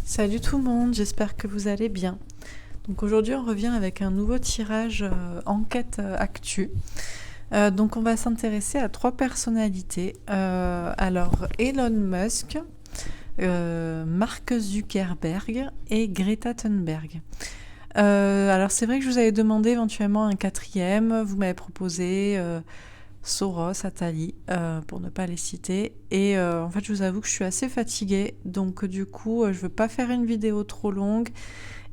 Salut tout le monde, j'espère que vous allez bien. Donc aujourd'hui on revient avec un nouveau tirage enquête actu. Donc on va s'intéresser à 3 personnalités. Alors Elon Musk, Mark Zuckerberg et Greta Thunberg. Alors c'est vrai que je vous avais demandé éventuellement un 4e, vous m'avez proposé Soros, Attali, pour ne pas les citer. Et en fait, je vous avoue que je suis assez fatiguée. Donc, du coup, je veux pas faire une vidéo trop longue.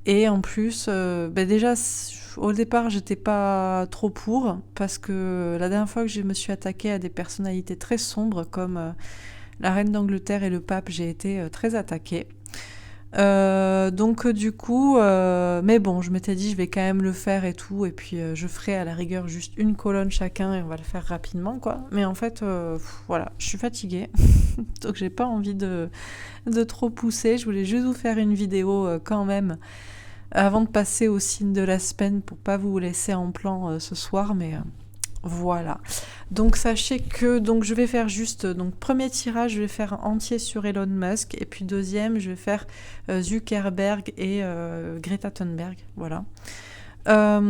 Et en plus, déjà, au départ, j'étais pas trop pour. Parce que la dernière fois que je me suis attaquée à des personnalités très sombres, comme la reine d'Angleterre et le pape, j'ai été très attaquée. Donc du coup, mais bon, je m'étais dit je vais quand même le faire et tout, et puis je ferai à la rigueur juste une colonne chacun et on va le faire rapidement quoi. Mais en fait, voilà, je suis fatiguée, donc j'ai pas envie de trop pousser. Je voulais juste vous faire une vidéo quand même avant de passer au signe de la semaine pour pas vous laisser en plan ce soir, mais voilà. Donc sachez que je vais faire juste premier tirage, je vais faire entier sur Elon Musk et puis deuxième, je vais faire Zuckerberg et Greta Thunberg, voilà. À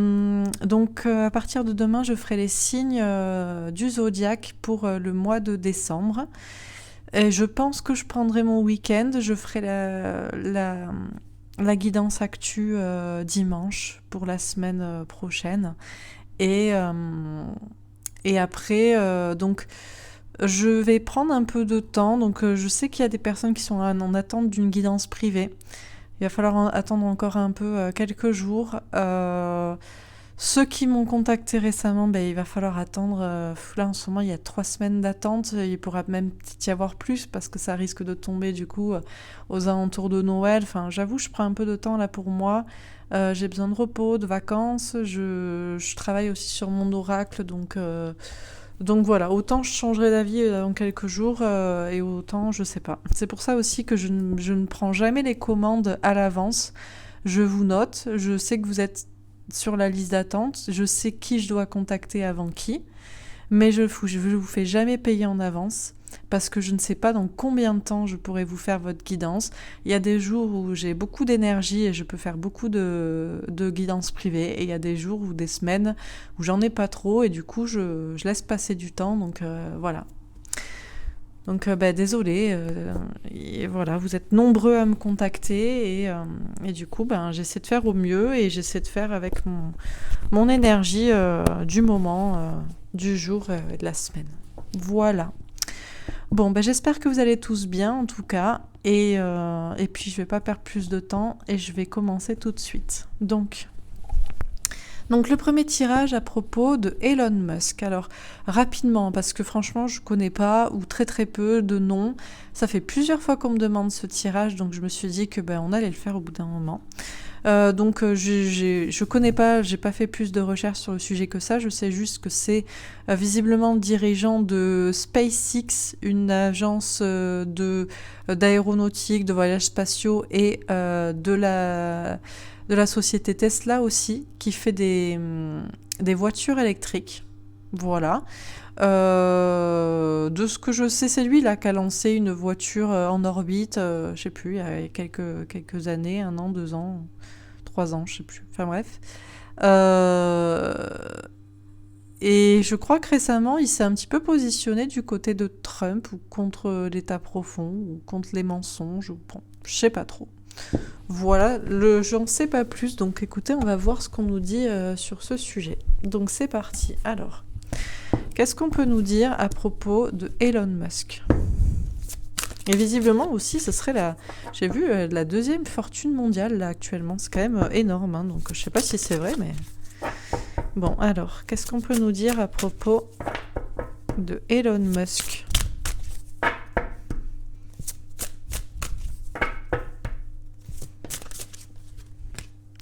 partir de demain, je ferai les signes du zodiaque pour le mois de décembre. Et je pense que je prendrai mon week-end, je ferai la guidance actu dimanche pour la semaine prochaine. Et après, je vais prendre un peu de temps. Donc, je sais qu'il y a des personnes qui sont en attente d'une guidance privée. Il va falloir attendre encore un peu, quelques jours. Ceux qui m'ont contacté récemment, il va falloir attendre. Là, en ce moment, il y a 3 semaines d'attente. Il pourra même y avoir plus parce que ça risque de tomber du coup aux alentours de Noël. Enfin, j'avoue, je prends un peu de temps là pour moi. J'ai besoin de repos, de vacances. Je travaille aussi sur mon oracle, donc voilà. Autant je changerai d'avis dans quelques jours et autant je sais pas. C'est pour ça aussi que je ne prends jamais les commandes à l'avance. Je vous note. Je sais que vous êtes sur la liste d'attente. Je sais qui je dois contacter avant qui. Mais je vous fais jamais payer en avance parce que je ne sais pas dans combien de temps je pourrai vous faire votre guidance. Il y a des jours où j'ai beaucoup d'énergie et je peux faire beaucoup de guidance privée, et il y a des jours ou des semaines où j'en ai pas trop et du coup je laisse passer du temps, donc voilà. Donc désolée, et voilà, vous êtes nombreux à me contacter et du coup j'essaie de faire au mieux et j'essaie de faire avec mon énergie du moment, du jour et de la semaine. Voilà. Bon, j'espère que vous allez tous bien en tout cas, et puis je vais pas perdre plus de temps et je vais commencer tout de suite. Donc le premier tirage à propos de Elon Musk. Alors rapidement, parce que franchement je connais pas ou très très peu de noms. Ça fait plusieurs fois qu'on me demande ce tirage, donc je me suis dit que on allait le faire au bout d'un moment. Je connais pas, j'ai pas fait plus de recherches sur le sujet que ça. Je sais juste que c'est visiblement dirigeant de SpaceX, une agence d'aéronautique, de voyages spatiaux, et de la société Tesla aussi, qui fait des voitures électriques. Voilà. De ce que je sais, c'est lui là qui a lancé une voiture en orbite, je sais plus, il y a quelques années, 1 an, 2 ans, 3 ans, je sais plus. Enfin bref. Et je crois que récemment, il s'est un petit peu positionné du côté de Trump, ou contre l'État profond, ou contre les mensonges, ou bon, je sais pas trop. Voilà, j'en sais pas plus, donc écoutez, on va voir ce qu'on nous dit sur ce sujet. Donc c'est parti. Alors, qu'est-ce qu'on peut nous dire à propos de Elon Musk ? Et visiblement aussi, ce serait j'ai vu la 2e fortune mondiale là actuellement. C'est quand même énorme, hein, donc je sais pas si c'est vrai, mais bon. Alors, qu'est-ce qu'on peut nous dire à propos de Elon Musk ?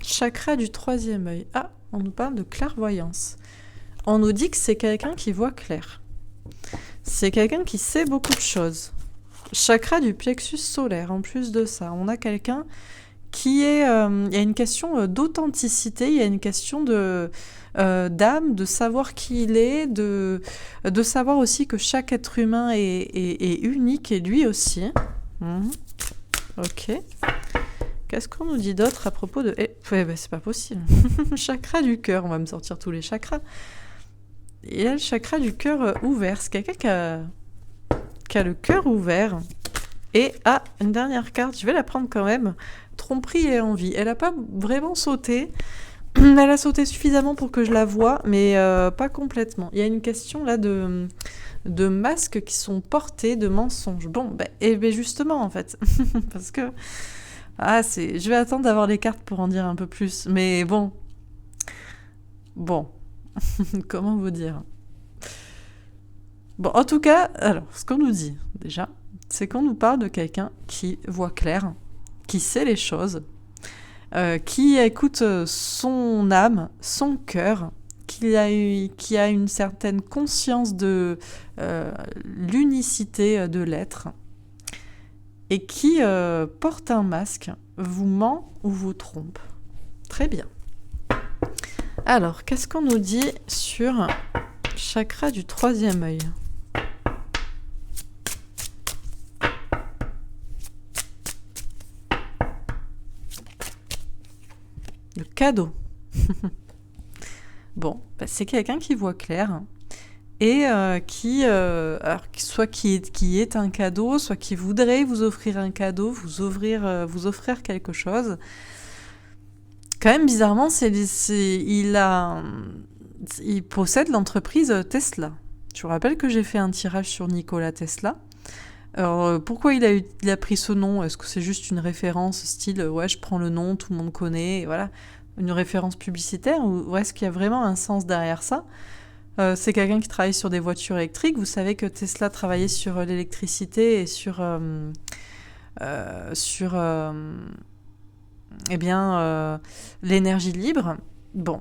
Chakra du 3e œil. Ah, on nous parle de clairvoyance. On nous dit que c'est quelqu'un qui voit clair. C'est quelqu'un qui sait beaucoup de choses. Chakra du plexus solaire. En plus de ça, on a quelqu'un qui est... il y a une question d'authenticité, il y a une question d'âme, de savoir qui il est, de savoir aussi que chaque être humain est unique, et lui aussi. Ok. Qu'est-ce qu'on nous dit d'autre à propos de... c'est pas possible. Chakra du cœur, on va me sortir tous les chakras. Il y a le chakra du cœur ouvert. C'est quelqu'un qui a le cœur ouvert. Et une dernière carte, je vais la prendre quand même. Tromperie et envie. Elle n'a pas vraiment sauté. Elle a sauté suffisamment pour que je la voie, mais pas complètement. Il y a une question là de masques qui sont portés de mensonges. Bon, justement en fait. Parce que... je vais attendre d'avoir les cartes pour en dire un peu plus. Mais bon. Comment vous dire? Bon, en tout cas, alors, ce qu'on nous dit, déjà, c'est qu'on nous parle de quelqu'un qui voit clair, qui sait les choses, qui écoute son âme, son cœur, qui a une certaine conscience de l'unicité de l'être, et qui porte un masque, vous ment ou vous trompe. Très bien. Alors, qu'est-ce qu'on nous dit sur chakra du troisième œil? Le cadeau. Bon, c'est quelqu'un qui voit clair et qui est un cadeau, soit qui voudrait vous offrir un cadeau, vous offrir quelque chose. Quand même, bizarrement, il possède l'entreprise Tesla. Je vous rappelle que j'ai fait un tirage sur Nikola Tesla. Alors, pourquoi il a pris ce nom? Est-ce que c'est juste une référence style « ouais, je prends le nom, tout le monde connaît », et voilà, une référence publicitaire, ou est-ce qu'il y a vraiment un sens derrière ça? C'est quelqu'un qui travaille sur des voitures électriques. Vous savez que Tesla travaillait sur l'électricité et sur l'énergie libre. Bon,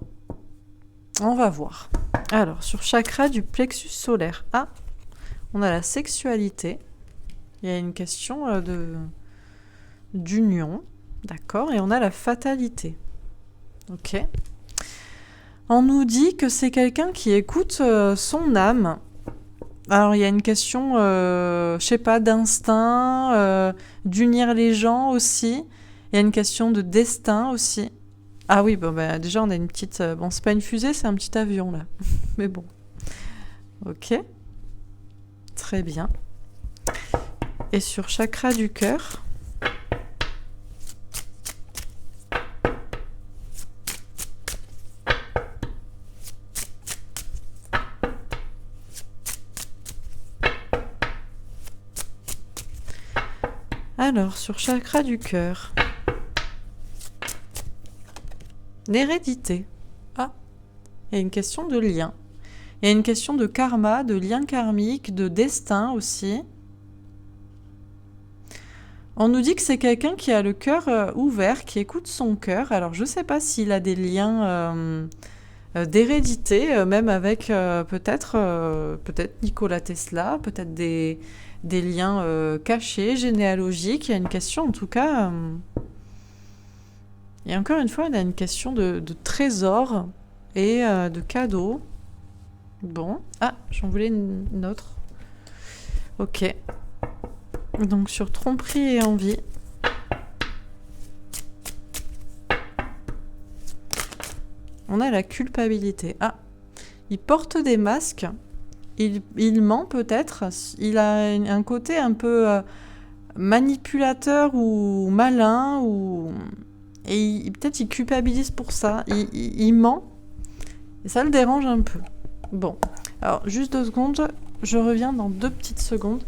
on va voir. Alors, sur chakra du plexus solaire. On a la sexualité. Il y a une question d'union. D'accord. Et on a la fatalité. Ok. On nous dit que c'est quelqu'un qui écoute son âme. Alors, il y a une question, je sais pas, d'instinct, d'unir les gens aussi. Il y a une question de destin aussi. Ah oui, déjà, on a une petite... c'est pas une fusée, c'est un petit avion, là. Mais bon. Ok. Très bien. Et sur chakra du cœur... Alors, sur chakra du cœur... L'hérédité. Il y a une question de lien. Il y a une question de karma, de lien karmique, de destin aussi. On nous dit que c'est quelqu'un qui a le cœur ouvert, qui écoute son cœur. Alors, je ne sais pas s'il a des liens d'hérédité, même avec peut-être Nikola Tesla, peut-être des liens cachés, généalogiques. Il y a une question, en tout cas... Et encore une fois, on a une question de trésor et de cadeaux. Bon. J'en voulais une autre. Ok. Donc, sur tromperie et envie. On a la culpabilité. Il porte des masques. Il ment peut-être. Il a un côté un peu manipulateur ou malin ou... Et peut-être il culpabilise pour ça. Il ment. Et ça le dérange un peu. Bon. Alors, juste 2 secondes. Je reviens dans 2 petites secondes.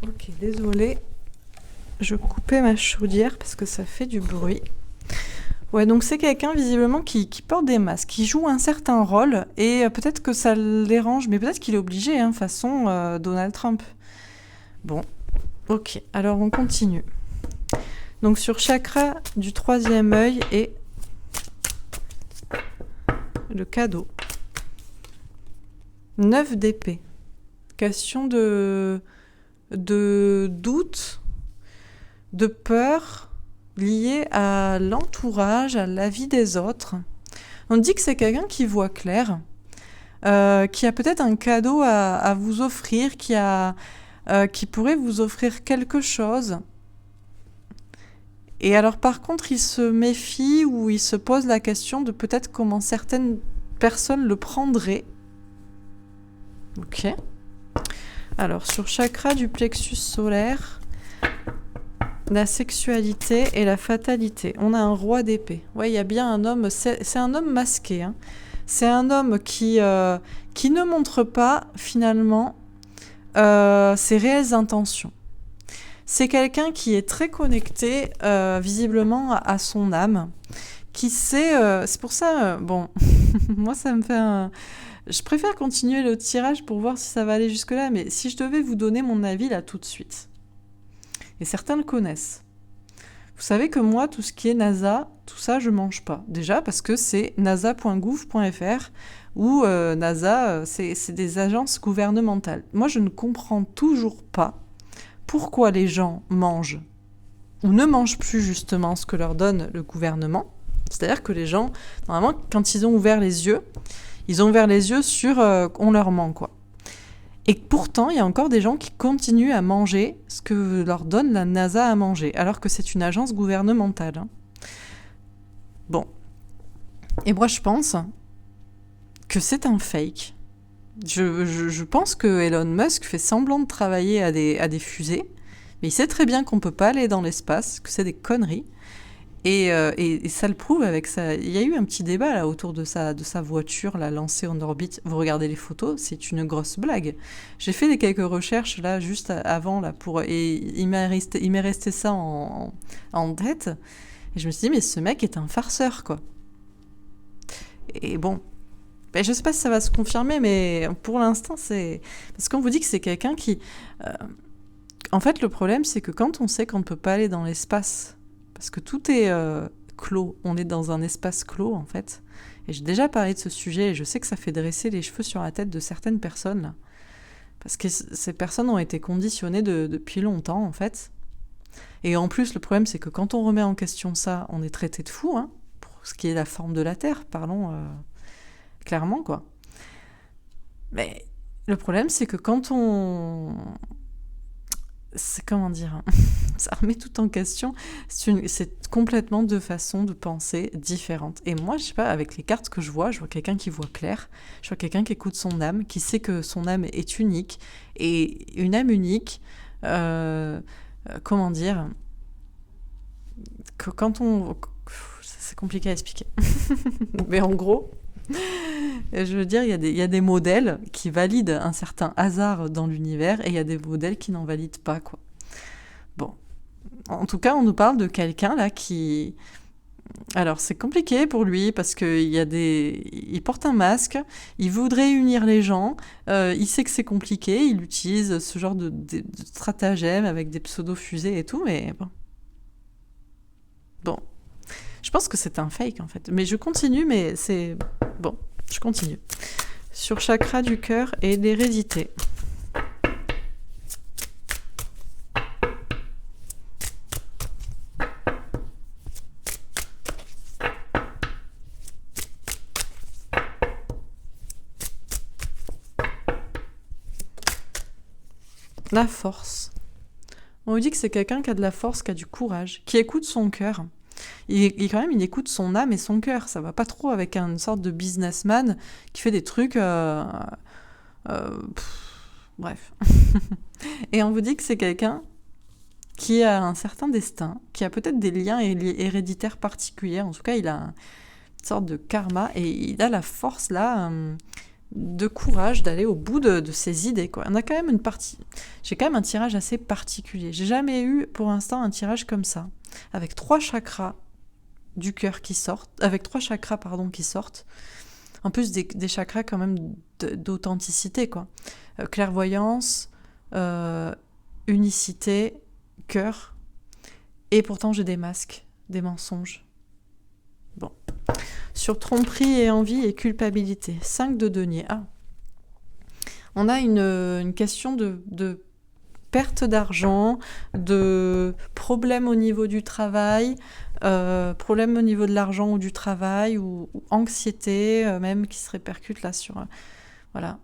Ok, désolée. Je coupais ma chaudière parce que ça fait du bruit. Ouais, donc c'est quelqu'un visiblement qui porte des masques, qui joue un certain rôle, et peut-être que ça le dérange, mais peut-être qu'il est obligé, façon Donald Trump. Bon, ok, alors on continue. Donc sur chakra du troisième œil et le cadeau. 9 d'épée. Question de doute, de peur, lié à l'entourage, à la vie des autres. On dit que c'est quelqu'un qui voit clair, qui a peut-être un cadeau à vous offrir, qui pourrait vous offrir quelque chose. Et alors par contre, il se méfie ou il se pose la question de peut-être comment certaines personnes le prendraient. Ok. Alors sur chakra du plexus solaire, la sexualité et la fatalité. On a un roi d'épée. Ouais, il y a bien un homme, c'est un homme masqué. Hein. C'est un homme qui ne montre pas finalement ses réelles intentions. C'est quelqu'un qui est très connecté visiblement à son âme, qui sait... c'est pour ça, bon, moi ça me fait un... Je préfère continuer le tirage pour voir si ça va aller jusque-là, mais si je devais vous donner mon avis là tout de suite, et certains le connaissent, vous savez que moi, tout ce qui est NASA, tout ça, je mange pas. Déjà parce que c'est nasa.gouv.fr ou NASA, c'est des agences gouvernementales. Moi, je ne comprends toujours pas pourquoi les gens mangent ou ne mangent plus justement ce que leur donne le gouvernement. C'est-à-dire que les gens, normalement, quand ils ont ouvert les yeux, ils ont ouvert les yeux sur on leur ment, quoi. Et pourtant, il y a encore des gens qui continuent à manger ce que leur donne la NASA à manger, alors que c'est une agence gouvernementale. Hein. Bon. Et moi, je pense que c'est un fake. Je pense que Elon Musk fait semblant de travailler à des fusées, mais il sait très bien qu'on ne peut pas aller dans l'espace, que c'est des conneries. Et ça le prouve avec ça. Il y a eu un petit débat là autour de sa voiture là, lancée en orbite. Vous regardez les photos, c'est une grosse blague. J'ai fait quelques recherches là juste avant là et il m'est resté ça en tête. Et je me suis dit mais ce mec est un farceur quoi. Et bon, ben, je sais pas si ça va se confirmer, mais pour l'instant c'est parce qu'on vous dit que c'est quelqu'un qui. En fait, le problème c'est que quand on sait qu'on ne peut pas aller dans l'espace. Parce que tout est clos, on est dans un espace clos en fait. Et j'ai déjà parlé de ce sujet et je sais que ça fait dresser les cheveux sur la tête de certaines personnes. Là. Parce que ces personnes ont été conditionnées depuis longtemps en fait. Et en plus, le problème c'est que quand on remet en question ça, on est traité de fou, hein, pour ce qui est la forme de la Terre, parlons clairement quoi. Mais le problème c'est que quand on... C'est comment dire, ça remet tout en question. C'est complètement deux façons de penser différentes. Et moi, je sais pas, avec les cartes que je vois quelqu'un qui voit clair, je vois quelqu'un qui écoute son âme, qui sait que son âme est unique. Et une âme unique, comment dire, que quand on... C'est compliqué à expliquer. Mais en gros... Je veux dire, il y a des modèles qui valident un certain hasard dans l'univers et il y a des modèles qui n'en valident pas, quoi. Bon. En tout cas, on nous parle de quelqu'un, là, qui... Alors, c'est compliqué pour lui parce il porte un masque, il voudrait unir les gens, il sait que c'est compliqué, il utilise ce genre de stratagème avec des pseudo-fusées et tout, mais bon. Bon. Je pense que c'est un fake, en fait. Mais je continue, mais c'est... Bon, je continue. Sur chakra du cœur et l'hérédité. La force. On vous dit que c'est quelqu'un qui a de la force, qui a du courage, qui écoute son cœur. Il écoute son âme et son cœur. Ça va pas trop avec une sorte de businessman qui fait des trucs... bref. Et on vous dit que c'est quelqu'un qui a un certain destin, qui a peut-être des liens héréditaires particuliers. En tout cas, il a une sorte de karma et il a la force, là, de courage d'aller au bout de ses idées, quoi. On a quand même une partie... J'ai quand même un tirage assez particulier. J'ai jamais eu, pour l'instant, un tirage comme ça. Avec 3 chakras du cœur qui sortent, avec 3 chakras qui sortent, en plus des chakras quand même d'authenticité quoi, clairvoyance, unicité, cœur, et pourtant j'ai des masques, des mensonges. Bon, sur tromperie et envie et culpabilité, 5 de denier. Ah, on a une question de perte d'argent, de problèmes au niveau du travail, problèmes au niveau de l'argent ou du travail, ou anxiété même qui se répercute là voilà,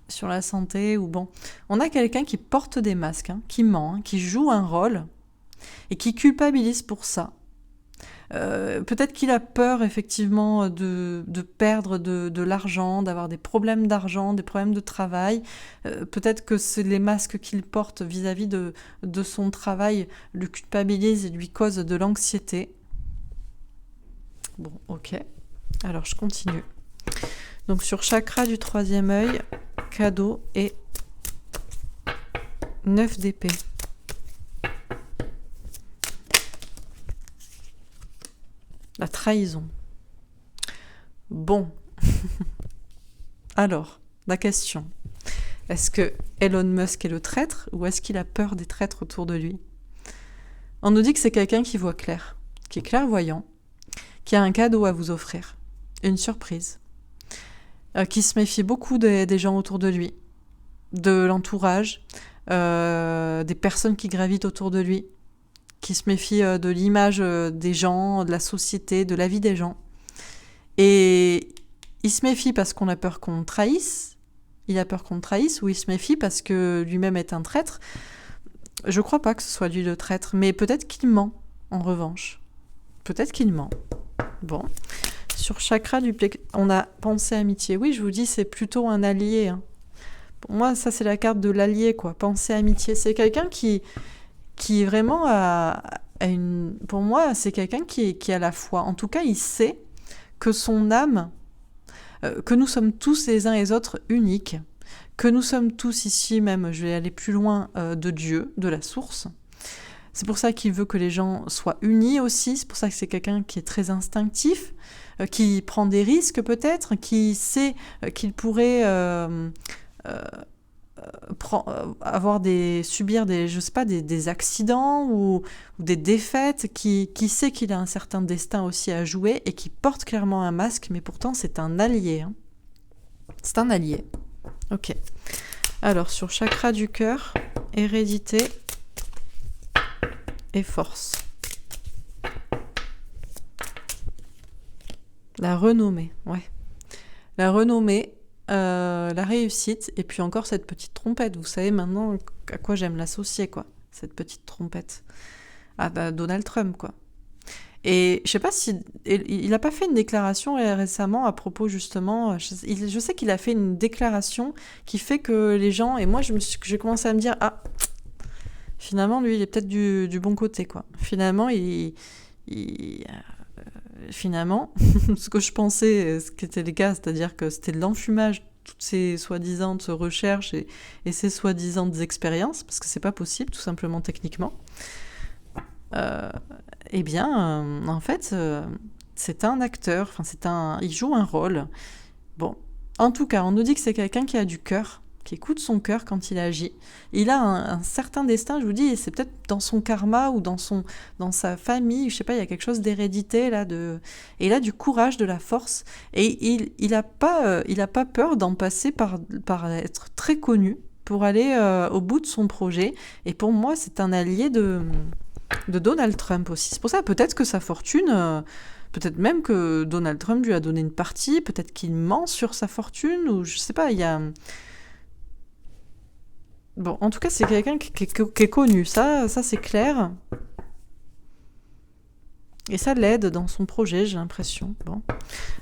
sur la santé. Ou bon, on a quelqu'un qui porte des masques, qui ment, qui joue un rôle et qui culpabilise pour ça. Peut-être qu'il a peur effectivement de perdre de l'argent, d'avoir des problèmes d'argent, des problèmes de travail. Peut-être que c'est les masques qu'il porte vis-à-vis de son travail le culpabilisent et lui causent de l'anxiété. Bon, ok. Alors je continue. Donc sur chakra du 3e œil, cadeau et 9 d'épée. La trahison. Bon. Alors, la question. Est-ce que Elon Musk est le traître ou est-ce qu'il a peur des traîtres autour de lui ? On nous dit que c'est quelqu'un qui voit clair, qui est clairvoyant, qui a un cadeau à vous offrir, une surprise, qui se méfie beaucoup des gens autour de lui, de l'entourage, des personnes qui gravitent autour de lui, qui se méfie de l'image des gens, de la société, de la vie des gens. Et il se méfie parce qu'on a peur qu'on le trahisse. Il a peur qu'on le trahisse, ou il se méfie parce que lui-même est un traître. Je crois pas que ce soit lui le traître, mais peut-être qu'il ment, en revanche. Peut-être qu'il ment. Bon. Sur chakra du plexus, on a pensée amitié. Oui, je vous dis, c'est plutôt un allié. Pour moi, ça, c'est la carte de l'allié, quoi. Pensée amitié. C'est quelqu'un qui vraiment a une... Pour moi, c'est quelqu'un qui a la foi. En tout cas, il sait que son âme, que nous sommes tous les uns et les autres uniques, que nous sommes tous ici, même, je vais aller plus loin, de Dieu, de la source. C'est pour ça qu'il veut que les gens soient unis aussi. C'est pour ça que c'est quelqu'un qui est très instinctif, qui prend des risques peut-être, qui sait qu'il pourrait... subir des accidents ou des défaites, qui sait qu'il a un certain destin aussi à jouer et qui porte clairement un masque, mais pourtant c'est un allié. C'est un allié. Ok. Alors sur chakra du cœur, hérédité et force. La renommée, ouais. La renommée, la réussite, et puis encore cette petite trompette. Vous savez maintenant à quoi j'aime l'associer, quoi. Cette petite trompette. Ah bah Donald Trump, quoi. Et je sais pas si... Il n'a pas fait une déclaration récemment à propos justement... Je sais qu'il a fait une déclaration qui fait que les gens... Et moi, j'ai commencé à me dire, ah, finalement, lui, il est peut-être du bon côté, quoi. Finalement, finalement, ce que je pensais, ce qui était le cas, c'est-à-dire que c'était de l'enfumage, toutes ces soi-disant recherches et ces soi-disant expériences, parce que c'est pas possible, tout simplement techniquement. Eh bien, en fait, c'est un acteur, il joue un rôle. Bon, en tout cas, on nous dit que c'est quelqu'un qui a du cœur, qui écoute son cœur quand il agit. Il a un certain destin, je vous dis, et c'est peut-être dans son karma ou dans sa famille, je sais pas, il y a quelque chose d'hérédité là, et il a du courage, de la force, et il a pas peur d'en passer par être très connu pour aller au bout de son projet. Et pour moi, c'est un allié de Donald Trump aussi. C'est pour ça, peut-être que sa fortune, peut-être même que Donald Trump lui a donné une partie, peut-être qu'il ment sur sa fortune, ou je sais pas, il y a... Bon, en tout cas, c'est quelqu'un qui est connu, ça c'est clair. Et ça l'aide dans son projet, j'ai l'impression. Bon.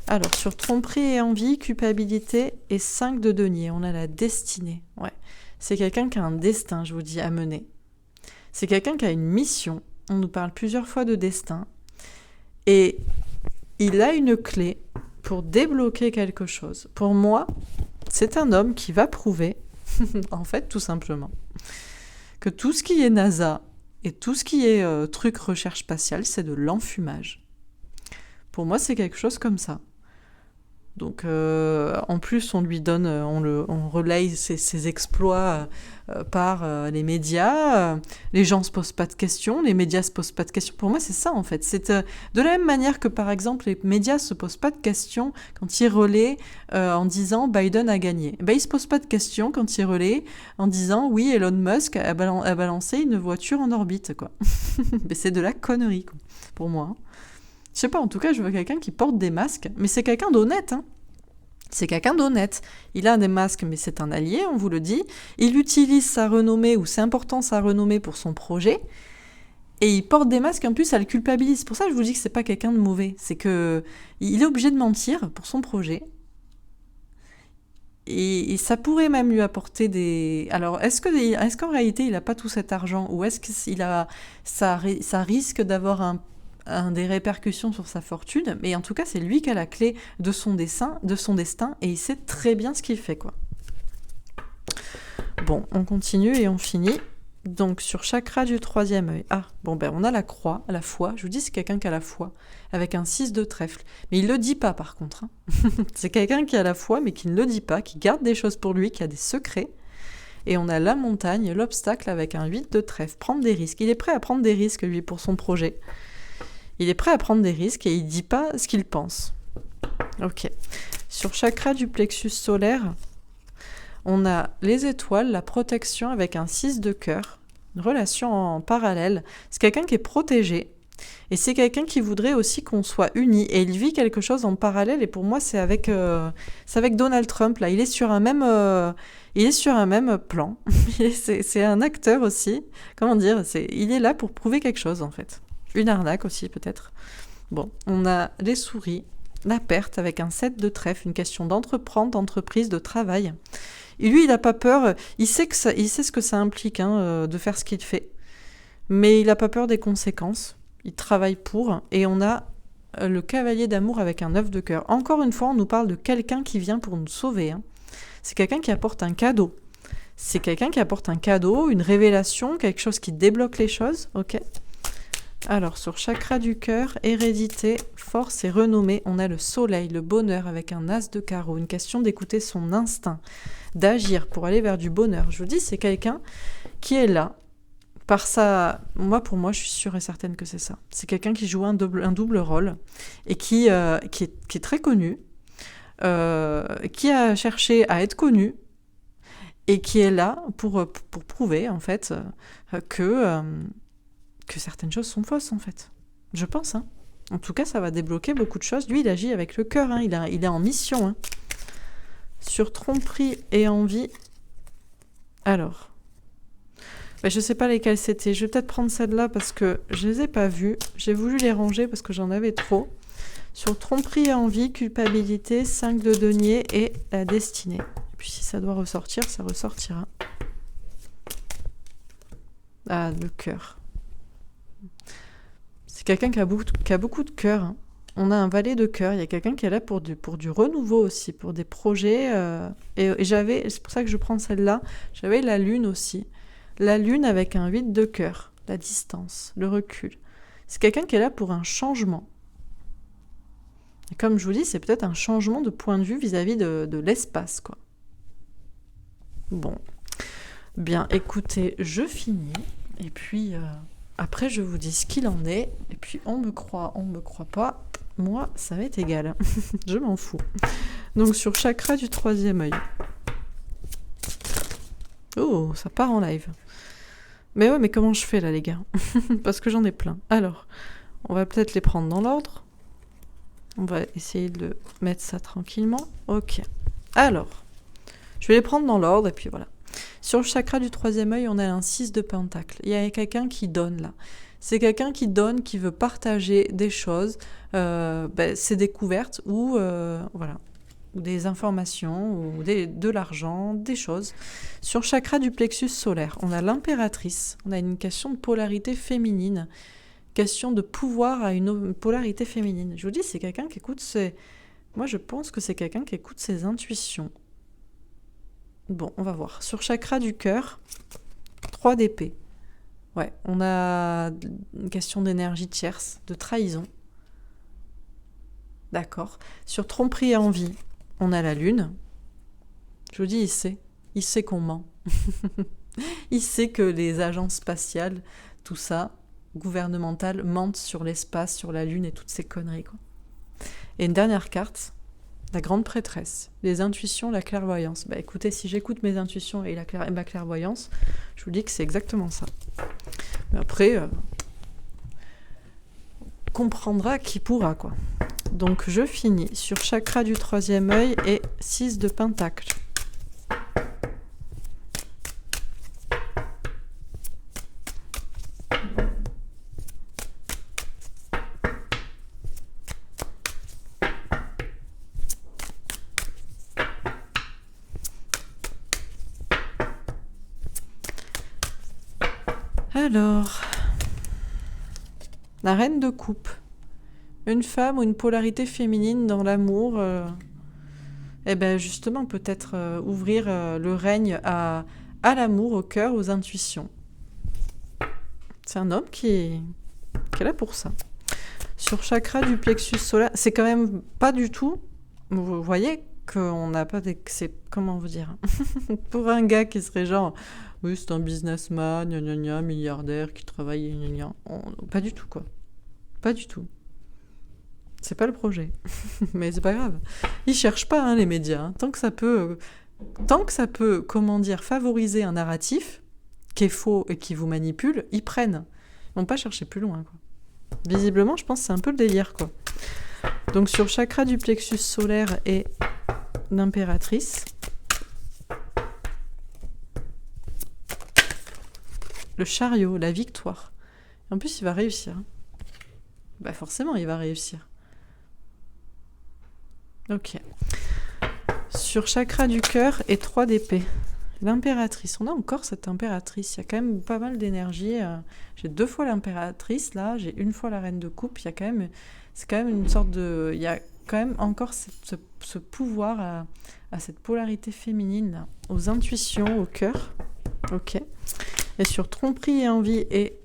Alors, sur tromperie et envie, culpabilité et 5 de denier, on a la destinée. Ouais. C'est quelqu'un qui a un destin, je vous dis, à mener. C'est quelqu'un qui a une mission. On nous parle plusieurs fois de destin. Et il a une clé pour débloquer quelque chose. Pour moi, c'est un homme qui va prouver, en fait, tout simplement, que tout ce qui est NASA et tout ce qui est truc recherche spatiale, c'est de l'enfumage. Pour moi, c'est quelque chose comme ça. Donc, en plus, on lui donne, on relaye ses exploits par les médias. Les gens se posent pas de questions, les médias se posent pas de questions. Pour moi, c'est ça, en fait. C'est de la même manière que, par exemple, les médias se posent pas de questions quand ils relaient en disant Biden a gagné. Ben, ils se posent pas de questions quand ils relaient en disant oui, Elon Musk a balancé une voiture en orbite, quoi. Mais c'est de la connerie, quoi, pour moi. Hein. Je sais pas, en tout cas, je veux quelqu'un qui porte des masques, mais c'est quelqu'un d'honnête, hein. C'est quelqu'un d'honnête. Il a des masques, mais c'est un allié, on vous le dit. Il utilise sa renommée, ou c'est important sa renommée pour son projet. Et il porte des masques, en plus, ça le culpabilise. C'est pour ça que je vous dis que c'est pas quelqu'un de mauvais. C'est que il est obligé de mentir pour son projet. Et ça pourrait même lui apporter des... Alors, est-ce qu'en réalité, il n'a pas tout cet argent? Ou est-ce que ça risque d'avoir des répercussions sur sa fortune? Mais en tout cas, c'est lui qui a la clé de son destin, et il sait très bien ce qu'il fait, quoi. Bon, on continue et on finit. Donc, sur chakra du troisième œil. Ah, bon, ben, on a la croix, la foi. Je vous dis, c'est quelqu'un qui a la foi, avec un 6 de trèfle. Mais il le dit pas, par contre. Hein. C'est quelqu'un qui a la foi, mais qui ne le dit pas, qui garde des choses pour lui, qui a des secrets. Et on a la montagne, l'obstacle, avec un 8 de trèfle. Prendre des risques. Il est prêt à prendre des risques, lui, pour son projet. Il est prêt à prendre des risques et il dit pas ce qu'il pense. Ok. Sur chakra du plexus solaire, on a les étoiles, la protection avec un 6 de cœur, une relation en parallèle. C'est quelqu'un qui est protégé et c'est quelqu'un qui voudrait aussi qu'on soit unis. Et il vit quelque chose en parallèle et pour moi c'est avec Donald Trump. Là, il est sur un même plan. C'est un acteur aussi. Comment dire, il est là pour prouver quelque chose en fait. Une arnaque aussi peut-être. Bon, on a les souris, la perte avec un 7 de trèfle, une question d'entreprendre, d'entreprise, de travail. Et lui, il n'a pas peur, il sait ce que ça implique de faire ce qu'il fait, mais il n'a pas peur des conséquences, il travaille pour, et on a le cavalier d'amour avec un 9 de cœur. Encore une fois, on nous parle de quelqu'un qui vient pour nous sauver. Hein. C'est quelqu'un qui apporte un cadeau. C'est quelqu'un qui apporte un cadeau, une révélation, quelque chose qui débloque les choses, ok ? Alors, sur chakra du cœur, hérédité, force et renommée, on a le soleil, le bonheur avec un as de carreau, une question d'écouter son instinct, d'agir pour aller vers du bonheur. Je vous dis, c'est quelqu'un qui est là, par ça. Pour moi, je suis sûre et certaine que c'est ça. C'est quelqu'un qui joue un double rôle et qui est très connu, qui a cherché à être connu et qui est là pour prouver, en fait, que certaines choses sont fausses, en fait. Je pense, hein. En tout cas, ça va débloquer beaucoup de choses. Lui, il agit avec le cœur, hein. Il est en mission, hein. Sur tromperie et envie. Alors. Je sais pas lesquelles c'était. Je vais peut-être prendre celle-là parce que je les ai pas vues. J'ai voulu les ranger parce que j'en avais trop. Sur tromperie et envie, culpabilité, 5 de denier et la destinée. Et puis si ça doit ressortir, ça ressortira. Ah, le cœur. C'est quelqu'un qui a beaucoup de cœur. Hein. On a un valet de cœur. Il y a quelqu'un qui est là pour du renouveau aussi, pour des projets. Et c'est pour ça que je prends celle-là. J'avais la lune aussi. La lune avec un 8 de cœur. La distance, le recul. C'est quelqu'un qui est là pour un changement. Et comme je vous dis, c'est peut-être un changement de point de vue vis-à-vis de l'espace, quoi. Bon. Bien, écoutez, je finis. Et puis... Après, je vous dis ce qu'il en est, et puis on me croit pas, moi, ça m'est égal. Je m'en fous. Donc, sur chakra du troisième œil. Oh, ça part en live. Mais ouais, mais comment je fais là, les gars? Parce que j'en ai plein. Alors, on va peut-être les prendre dans l'ordre. On va essayer de mettre ça tranquillement. Ok. Alors, je vais les prendre dans l'ordre, et puis voilà. Sur le chakra du troisième œil, on a un 6 de pentacle. Il y a quelqu'un qui donne là. C'est quelqu'un qui donne, qui veut partager des choses, ses découvertes ou ou des informations ou de l'argent, des choses. Sur le chakra du plexus solaire, on a l'impératrice. On a une question de polarité féminine, question de pouvoir à une polarité féminine. Je vous dis, c'est quelqu'un qui écoute Moi, je pense que c'est quelqu'un qui écoute ses intuitions. Bon, on va voir. Sur chakra du cœur, 3 d'épée. Ouais, on a une question d'énergie tierce, de trahison. D'accord. Sur tromperie et envie, on a la lune. Je vous dis, il sait qu'on ment. Il sait que les agences spatiales, tout ça, gouvernementales, mentent sur l'espace, sur la lune et toutes ces conneries, quoi. Et une dernière carte, la grande prêtresse, les intuitions, la clairvoyance. Bah écoutez, si j'écoute mes intuitions et ma clairvoyance, je vous dis que c'est exactement ça. Mais après, comprendra qui pourra, quoi. Donc je finis sur chakra du troisième œil et 6 de pentacle. Alors, la reine de coupe. Une femme ou une polarité féminine dans l'amour. Eh bien justement, peut-être ouvrir le règne à l'amour, au cœur, aux intuitions. C'est un homme qui est là pour ça. Sur chakra du plexus solaire, c'est quand même pas du tout. Vous voyez qu'on n'a pas c'est comment vous dire. Pour un gars qui serait genre, oui, c'est un businessman, gna gna gna, milliardaire qui travaille, gna gna gna. Pas du tout, quoi. Pas du tout. C'est pas le projet. Mais c'est pas grave. Ils cherchent pas, hein, les médias. Hein. Tant que ça peut, comment dire, favoriser un narratif qui est faux et qui vous manipule, ils prennent. Ils vont pas chercher plus loin, quoi. Visiblement, je pense que c'est un peu le délire, quoi. Donc sur chakra du plexus solaire et l'impératrice. Le chariot, la victoire. En plus, il va réussir. Bah forcément, il va réussir. Ok. Sur chakra du cœur et 3 d'épée. L'impératrice. On a encore cette impératrice. Il y a quand même pas mal d'énergie. J'ai 2 fois l'impératrice, là. J'ai 1 fois la reine de coupe. C'est quand même une sorte de... Il y a quand même encore ce pouvoir à cette polarité féminine, là, aux intuitions, au cœur. Ok. Et sur tromperie et envie et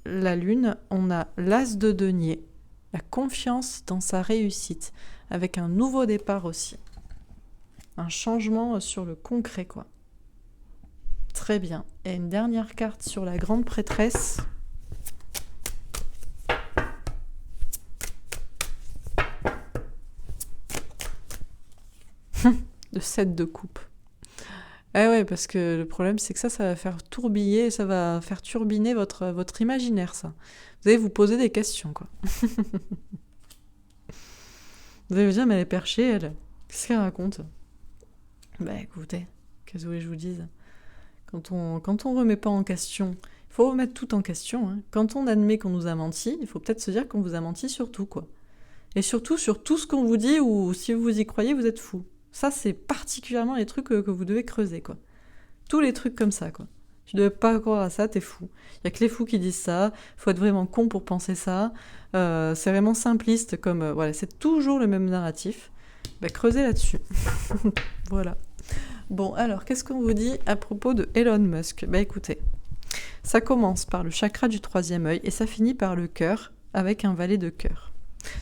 la lune, on a l'as de denier. La confiance dans sa réussite. Avec un nouveau départ aussi. Un changement sur le concret, quoi. Très bien. Et une dernière carte sur la grande prêtresse. Le 7 de coupe. Eh ouais, parce que le problème, c'est que ça va faire tourbiller, ça va faire turbiner votre imaginaire, ça. Vous allez vous poser des questions, quoi. Vous allez vous dire, mais elle est perchée, elle. Qu'est-ce qu'elle raconte ? Bah écoutez, qu'est-ce que vous voulez que je vous dise ? Quand on remet pas en question, il faut remettre tout en question. Hein. Quand on admet qu'on nous a menti, il faut peut-être se dire qu'on vous a menti sur tout, quoi. Et surtout sur tout ce qu'on vous dit, ou si vous y croyez, vous êtes fou. Ça, c'est particulièrement les trucs que vous devez creuser, quoi. Tous les trucs comme ça, quoi. Tu ne devais pas croire à ça, t'es fou. Il n'y a que les fous qui disent ça, faut être vraiment con pour penser ça. C'est vraiment simpliste, comme... voilà, c'est toujours le même narratif. Bah, creusez là-dessus. Voilà. Bon, alors, qu'est-ce qu'on vous dit à propos de Elon Musk ? Bah écoutez, ça commence par le chakra du troisième œil et ça finit par le cœur avec un valet de cœur.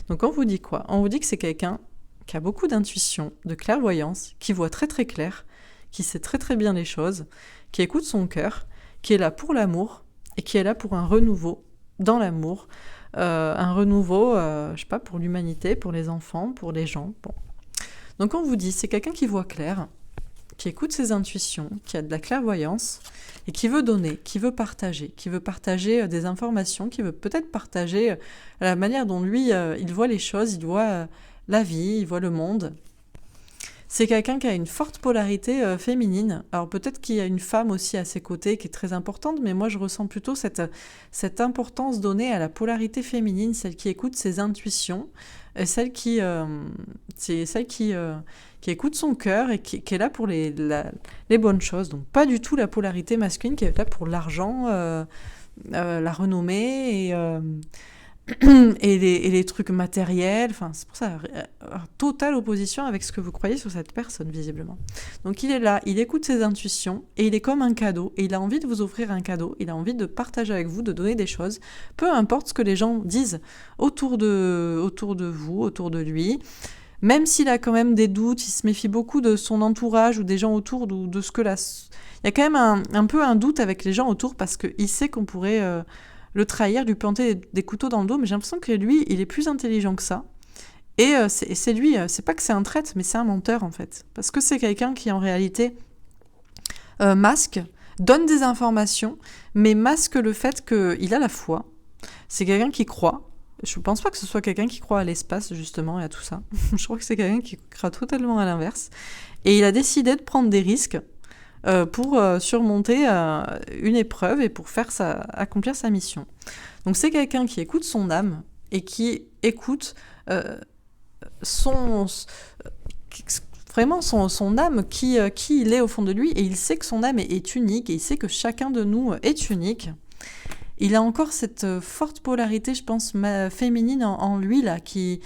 Donc on vous dit quoi ? On vous dit que c'est quelqu'un qui a beaucoup d'intuition, de clairvoyance, qui voit très très clair, qui sait très très bien les choses, qui écoute son cœur, qui est là pour l'amour et qui est là pour un renouveau dans l'amour, un renouveau, je sais pas, pour l'humanité, pour les enfants, pour les gens. Bon. Donc on vous dit, c'est quelqu'un qui voit clair, qui écoute ses intuitions, qui a de la clairvoyance et qui veut donner, qui veut partager des informations, qui veut peut-être partager la manière dont lui, il voit les choses, il voit la vie, il voit le monde. C'est quelqu'un qui a une forte polarité féminine. Alors peut-être qu'il y a une femme aussi à ses côtés qui est très importante, mais moi je ressens plutôt cette importance donnée à la polarité féminine, celle qui écoute ses intuitions, et celle qui écoute son cœur et qui est là pour les bonnes choses. Donc pas du tout la polarité masculine qui est là pour l'argent, la renommée et les trucs matériels. Enfin, c'est pour ça, totale opposition avec ce que vous croyez sur cette personne, visiblement. Donc il est là, il écoute ses intuitions, et il est comme un cadeau, et il a envie de vous offrir un cadeau, il a envie de partager avec vous, de donner des choses, peu importe ce que les gens disent autour de vous, autour de lui. Même s'il a quand même des doutes, il se méfie beaucoup de son entourage ou des gens autour, ou de ce que la... Il y a quand même un peu un doute avec les gens autour, parce qu'il sait qu'on pourrait le trahir, lui planter des couteaux dans le dos, mais j'ai l'impression que lui, il est plus intelligent que ça. Et c'est lui, c'est pas que c'est un traître, mais c'est un menteur en fait. Parce que c'est quelqu'un qui en réalité masque, donne des informations, mais masque le fait qu'il a la foi. C'est quelqu'un qui croit. Je pense pas que ce soit quelqu'un qui croit à l'espace justement et à tout ça. Je crois que c'est quelqu'un qui croit totalement à l'inverse. Et il a décidé de prendre des risques pour surmonter une épreuve et pour accomplir sa mission. Donc c'est quelqu'un qui écoute son âme et qui écoute vraiment son âme, qui il est au fond de lui, et il sait que son âme est unique, et il sait que chacun de nous est unique. Il a encore cette forte polarité, je pense, féminine en lui, là, qui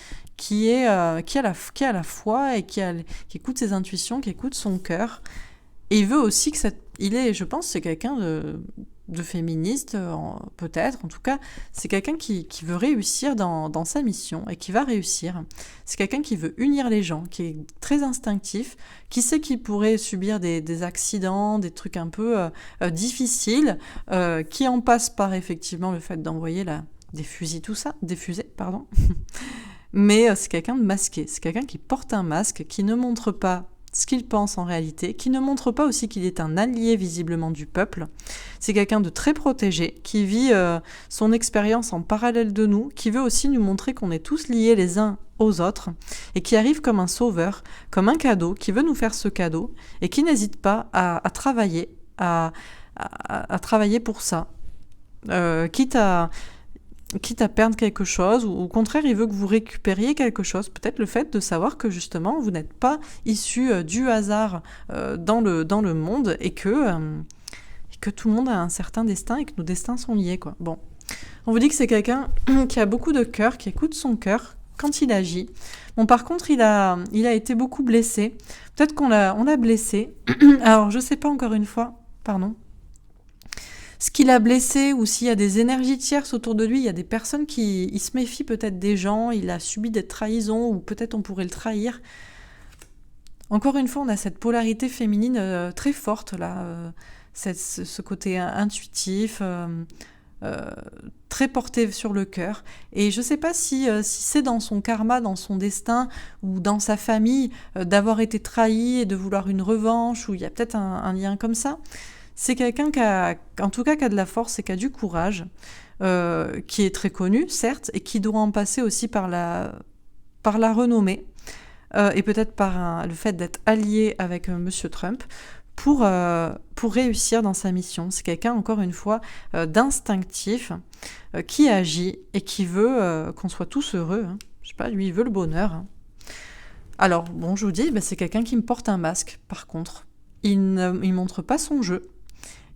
a la foi et qui écoute ses intuitions, qui écoute son cœur. Et il veut aussi que je pense, c'est quelqu'un de féministe, peut-être. En tout cas, c'est quelqu'un qui veut réussir dans sa mission et qui va réussir. C'est quelqu'un qui veut unir les gens, qui est très instinctif, qui sait qu'il pourrait subir des accidents, des trucs un peu difficiles, qui en passe par effectivement le fait d'envoyer des fusées, pardon. Mais c'est quelqu'un de masqué, c'est quelqu'un qui porte un masque, qui ne montre pas ce qu'il pense en réalité, qui ne montre pas aussi qu'il est un allié visiblement du peuple. C'est quelqu'un de très protégé, qui vit son expérience en parallèle de nous, qui veut aussi nous montrer qu'on est tous liés les uns aux autres, et qui arrive comme un sauveur, comme un cadeau, qui veut nous faire ce cadeau, et qui n'hésite pas à travailler, à travailler pour ça. Quitte à perdre quelque chose, ou au contraire, il veut que vous récupériez quelque chose. Peut-être le fait de savoir que justement, vous n'êtes pas issu du hasard dans le monde, et que tout le monde a un certain destin, et que nos destins sont liés, quoi. Bon. On vous dit que c'est quelqu'un qui a beaucoup de cœur, qui écoute son cœur quand il agit. Bon, par contre, il a été beaucoup blessé. Peut-être on l'a blessé. Alors, je sais pas, encore une fois, pardon. Ce qu'il a blessé, ou s'il y a des énergies tierces autour de lui, il y a des personnes il se méfie peut-être des gens, il a subi des trahisons, ou peut-être on pourrait le trahir. Encore une fois, on a cette polarité féminine très forte, là, ce côté intuitif, très porté sur le cœur. Et je ne sais pas si c'est dans son karma, dans son destin, ou dans sa famille, d'avoir été trahi et de vouloir une revanche, ou il y a peut-être un lien comme ça. C'est quelqu'un qui a de la force et qui a du courage, qui est très connu, certes, et qui doit en passer aussi par la renommée, et peut-être par le fait d'être allié avec Monsieur Trump, pour réussir dans sa mission. C'est quelqu'un, encore une fois, d'instinctif, qui agit et qui veut qu'on soit tous heureux. Hein. Je sais pas, lui, il veut le bonheur. Hein. Alors, bon, je vous dis, c'est quelqu'un qui me porte un masque, par contre. Il ne montre pas son jeu.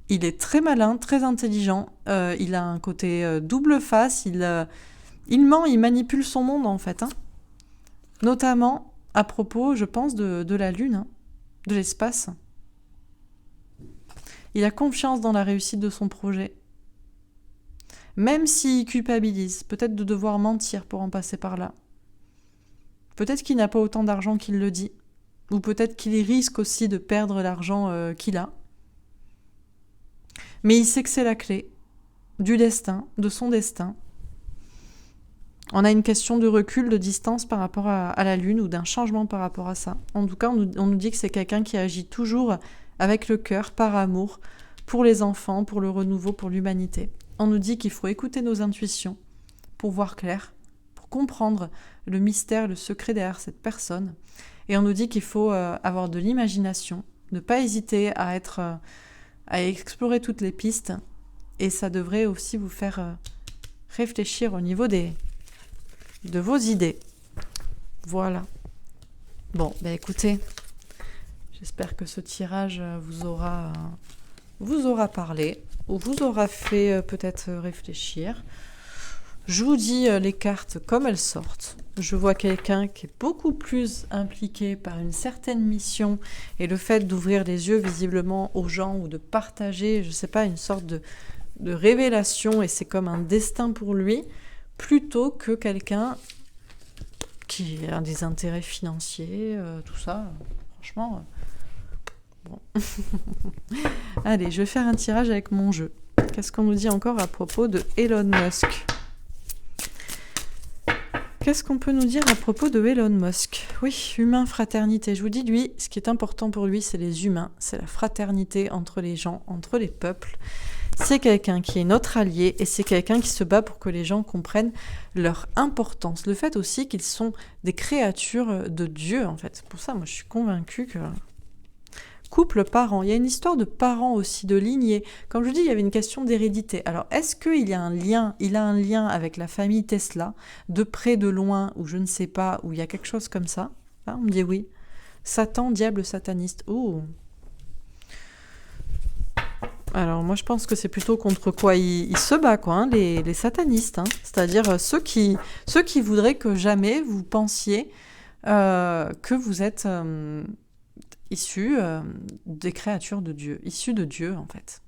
Il est très malin, très intelligent. Il a un côté double face. Il ment, il manipule son monde, en fait. Hein. Notamment à propos, je pense, de la Lune, hein, de l'espace. Il a confiance dans la réussite de son projet. Même s'il culpabilise, peut-être de devoir mentir pour en passer par là. Peut-être qu'il n'a pas autant d'argent qu'il le dit. Ou peut-être qu'il risque aussi de perdre l'argent qu'il a. Mais il sait que c'est la clé du destin, de son destin. On a une question de recul, de distance par rapport à la Lune, ou d'un changement par rapport à ça. En tout cas, on nous dit que c'est quelqu'un qui agit toujours avec le cœur, par amour, pour les enfants, pour le renouveau, pour l'humanité. On nous dit qu'il faut écouter nos intuitions pour voir clair, pour comprendre le mystère, le secret derrière cette personne. Et on nous dit qu'il faut avoir de l'imagination, ne pas hésiter à explorer toutes les pistes, et ça devrait aussi vous faire réfléchir au niveau de vos idées. Voilà. Bon, écoutez, j'espère que ce tirage vous aura parlé, ou vous aura fait peut-être réfléchir. Je vous dis les cartes comme elles sortent. Je vois quelqu'un qui est beaucoup plus impliqué par une certaine mission et le fait d'ouvrir les yeux visiblement aux gens ou de partager, je sais pas, une sorte de révélation et c'est comme un destin pour lui, plutôt que quelqu'un qui a des intérêts financiers, tout ça. Franchement, bon. Allez, je vais faire un tirage avec mon jeu. Qu'est-ce qu'on nous dit encore à propos de Elon Musk ? Qu'est-ce qu'on peut nous dire à propos de Elon Musk ? Oui, humain, fraternité. Je vous dis, lui, ce qui est important pour lui, c'est les humains, c'est la fraternité entre les gens, entre les peuples. C'est quelqu'un qui est notre allié et c'est quelqu'un qui se bat pour que les gens comprennent leur importance. Le fait aussi qu'ils sont des créatures de Dieu, en fait. Pour ça, moi, je suis convaincue que... Couple, parents. Il y a une histoire de parents aussi, de lignée. Comme je vous dis, il y avait une question d'hérédité. Alors, est-ce qu'il y a un lien, il a un lien avec la famille Tesla, de près, de loin, ou je ne sais pas, où il y a quelque chose comme ça? Là, on me dit oui. Satan, diable, sataniste. Oh. Alors, moi, je pense que c'est plutôt contre quoi il se bat, quoi, hein, les satanistes. Hein. C'est-à-dire ceux qui voudraient que jamais vous pensiez que vous êtes... issus des créatures de Dieu, issus de Dieu en fait.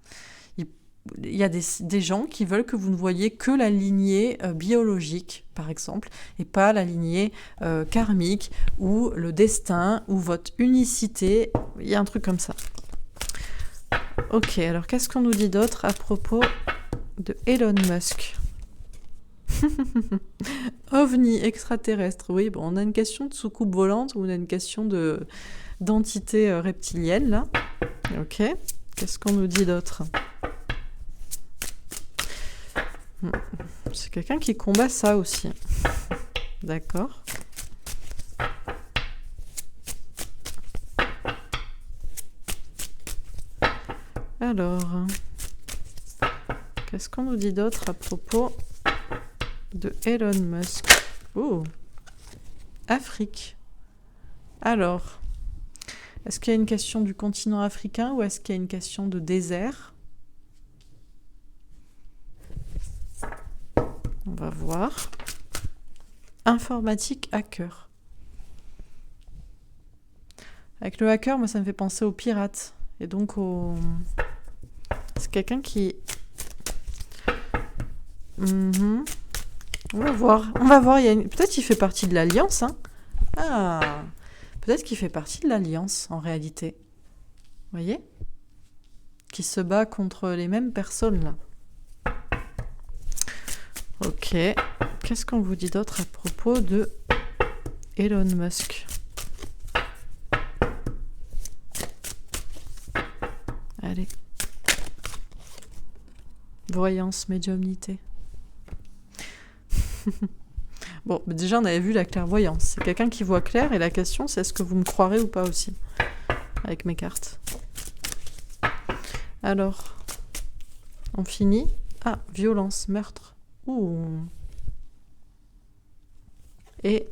Il y a des gens qui veulent que vous ne voyiez que la lignée biologique, par exemple, et pas la lignée karmique, ou le destin, ou votre unicité. Il y a un truc comme ça. Ok, alors qu'est-ce qu'on nous dit d'autre à propos de Elon Musk ? OVNI, extraterrestre. Oui, bon, on a une question de soucoupe volante, ou on a une question d'entité reptilienne, là. Ok. Qu'est-ce qu'on nous dit d'autre ? C'est quelqu'un qui combat ça aussi. D'accord. Alors, qu'est-ce qu'on nous dit d'autre à propos de Elon Musk ? Oh, Afrique. Alors... Est-ce qu'il y a une question du continent africain ou est-ce qu'il y a une question de désert ? On va voir. Informatique hacker. Avec le hacker, moi, ça me fait penser aux pirates. Et donc, c'est quelqu'un qui... On va voir. On va voir. Peut-être qu'il fait partie de l'Alliance. Hein. Ah, peut-être qu'il fait partie de l'Alliance, en réalité. Vous voyez ? Qui se bat contre les mêmes personnes, là. Ok. Qu'est-ce qu'on vous dit d'autre à propos de Elon Musk ? Allez. Voyance, médiumnité. Bon, déjà, on avait vu la clairvoyance. C'est quelqu'un qui voit clair et la question, c'est est-ce que vous me croirez ou pas aussi ? Avec mes cartes. Alors, on finit. Ah, violence, meurtre. Ouh. Et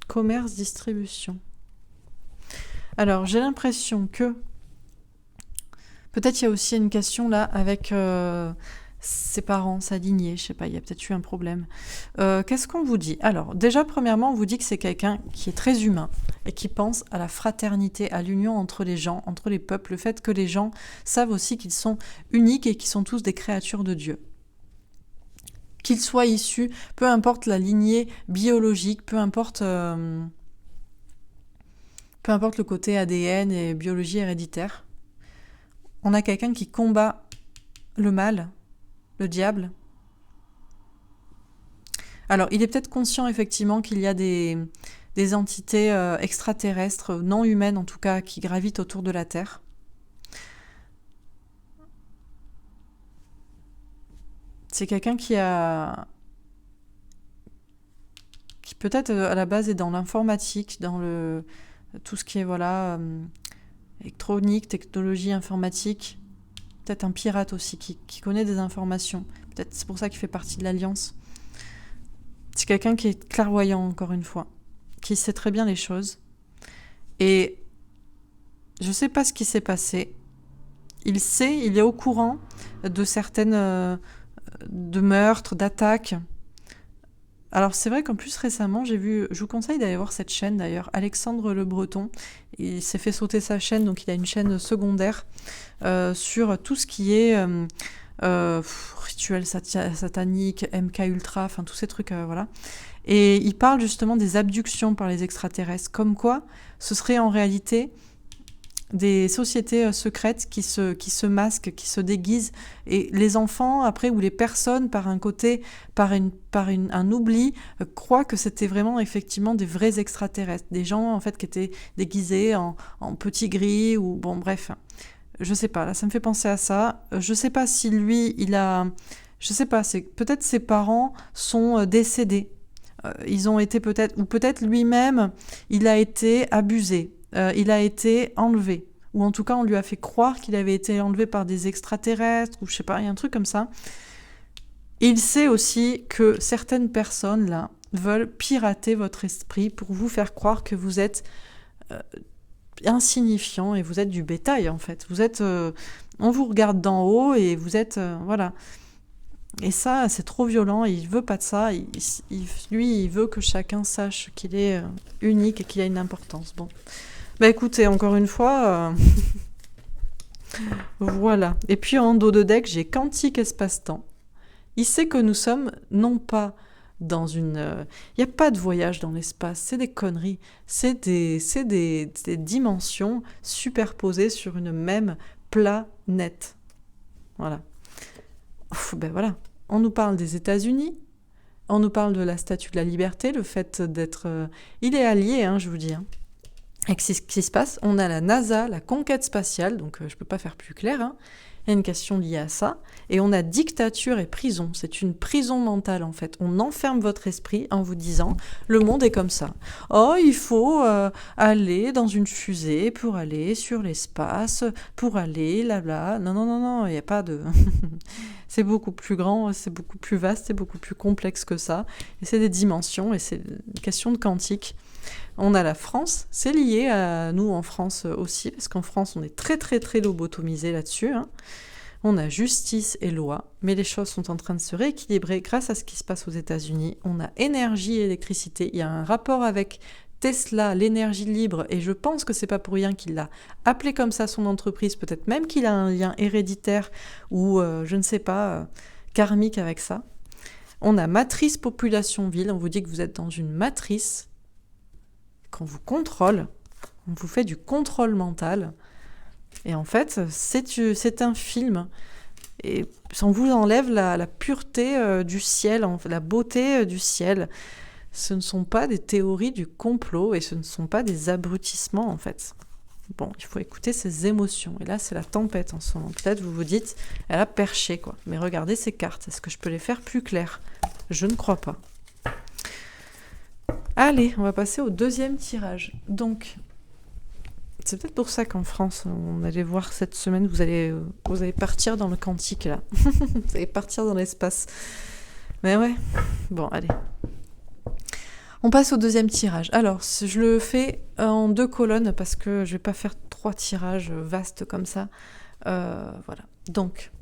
commerce, distribution. Alors, j'ai l'impression que... Peut-être il y a aussi une question là avec ses parents, sa lignée, je sais pas, il y a peut-être eu un problème. Qu'est-ce qu'on vous dit ? Alors, déjà, premièrement, on vous dit que c'est quelqu'un qui est très humain et qui pense à la fraternité, à l'union entre les gens, entre les peuples, le fait que les gens savent aussi qu'ils sont uniques et qu'ils sont tous des créatures de Dieu. Qu'ils soient issus, peu importe la lignée biologique, peu importe le côté ADN et biologie héréditaire, on a quelqu'un qui combat le mal, le diable. Alors, il est peut-être conscient effectivement qu'il y a des entités extraterrestres, non humaines en tout cas, qui gravitent autour de la Terre. C'est quelqu'un qui peut-être à la base est dans l'informatique, dans tout ce qui est électronique, technologie, informatique. Peut-être un pirate aussi qui connaît des informations. Peut-être c'est pour ça qu'il fait partie de l'Alliance. C'est quelqu'un qui est clairvoyant, encore une fois, qui sait très bien les choses. Et je ne sais pas ce qui s'est passé. Il est au courant de certaines de meurtres, d'attaques Alors c'est vrai qu'en plus récemment, je vous conseille d'aller voir cette chaîne d'ailleurs, Alexandre Le Breton. Il s'est fait sauter sa chaîne, donc il a une chaîne secondaire sur tout ce qui est rituel satanique, MK Ultra, enfin tous ces trucs, voilà. Et il parle justement des abductions par les extraterrestres, comme quoi ce serait en réalité des sociétés secrètes qui se masquent, qui se déguisent, et les enfants après ou les personnes par un côté, un oubli, croient que c'était vraiment effectivement des vrais extraterrestres, des gens en fait qui étaient déguisés en petits gris ou bon bref, je sais pas, là ça me fait penser à ça. Je sais pas si lui je sais pas, c'est peut-être ses parents sont décédés. Ils ont été peut-être, ou peut-être lui-même, il a été abusé, il a été enlevé, ou en tout cas on lui a fait croire qu'il avait été enlevé par des extraterrestres, ou je sais pas, il y a un truc comme ça. Il sait aussi que certaines personnes là veulent pirater votre esprit pour vous faire croire que vous êtes insignifiant et vous êtes du bétail en fait. Vous êtes, on vous regarde d'en haut et vous êtes, voilà. Et ça, c'est trop violent, il veut pas de ça, lui, il veut que chacun sache qu'il est unique et qu'il a une importance. Bon, bah écoutez, encore une fois, voilà. Et puis en dos de deck, j'ai Quantique Espace-Temps. Il sait que nous sommes non pas dans une... Il n'y a pas de voyage dans l'espace, c'est des conneries, c'est des dimensions superposées sur une même planète. Voilà. Ben voilà, on nous parle des États-Unis, on nous parle de la Statue de la Liberté, le fait d'être... il est allié, hein, je vous dis. Hein. Avec ce qui se passe, on a la NASA, la conquête spatiale, donc je ne peux pas faire plus clair, hein. Il y a une question liée à ça. Et on a dictature et prison. C'est une prison mentale, en fait. On enferme votre esprit en vous disant « le monde est comme ça ». Oh, il faut aller dans une fusée pour aller sur l'espace, pour aller là-là. Non, non, non, non, il n'y a pas de... C'est beaucoup plus grand, c'est beaucoup plus vaste, c'est beaucoup plus complexe que ça. Et c'est des dimensions, et c'est une question de quantique. On a la France, c'est lié à nous en France aussi, parce qu'en France, on est très très très lobotomisé là-dessus. Hein. On a justice et loi, mais les choses sont en train de se rééquilibrer grâce à ce qui se passe aux États-Unis. On a énergie et électricité. Il y a un rapport avec Tesla, l'énergie libre, et je pense que c'est pas pour rien qu'il l'a appelé comme ça son entreprise, peut-être même qu'il a un lien héréditaire ou, je ne sais pas, karmique avec ça. On a matrice population-ville, on vous dit que vous êtes dans une matrice, qu'on vous contrôle, on vous fait du contrôle mental, et en fait, c'est un film, et on vous enlève la pureté du ciel, la beauté du ciel. Ce ne sont pas des théories du complot, et ce ne sont pas des abrutissements, en fait. Bon, il faut écouter ses émotions, et là, c'est la tempête en ce moment. Peut-être vous vous dites, elle a perché, quoi. Mais regardez ces cartes, est-ce que je peux les faire plus claires ? Je ne crois pas. Allez, on va passer au deuxième tirage. Donc, c'est peut-être pour ça qu'en France, on allait voir cette semaine, vous allez partir dans le quantique, là. Vous allez partir dans l'espace. Mais ouais, bon, allez. On passe au deuxième tirage. Alors, je le fais en 2 colonnes, parce que je vais pas faire 3 tirages vastes comme ça. Voilà. Donc,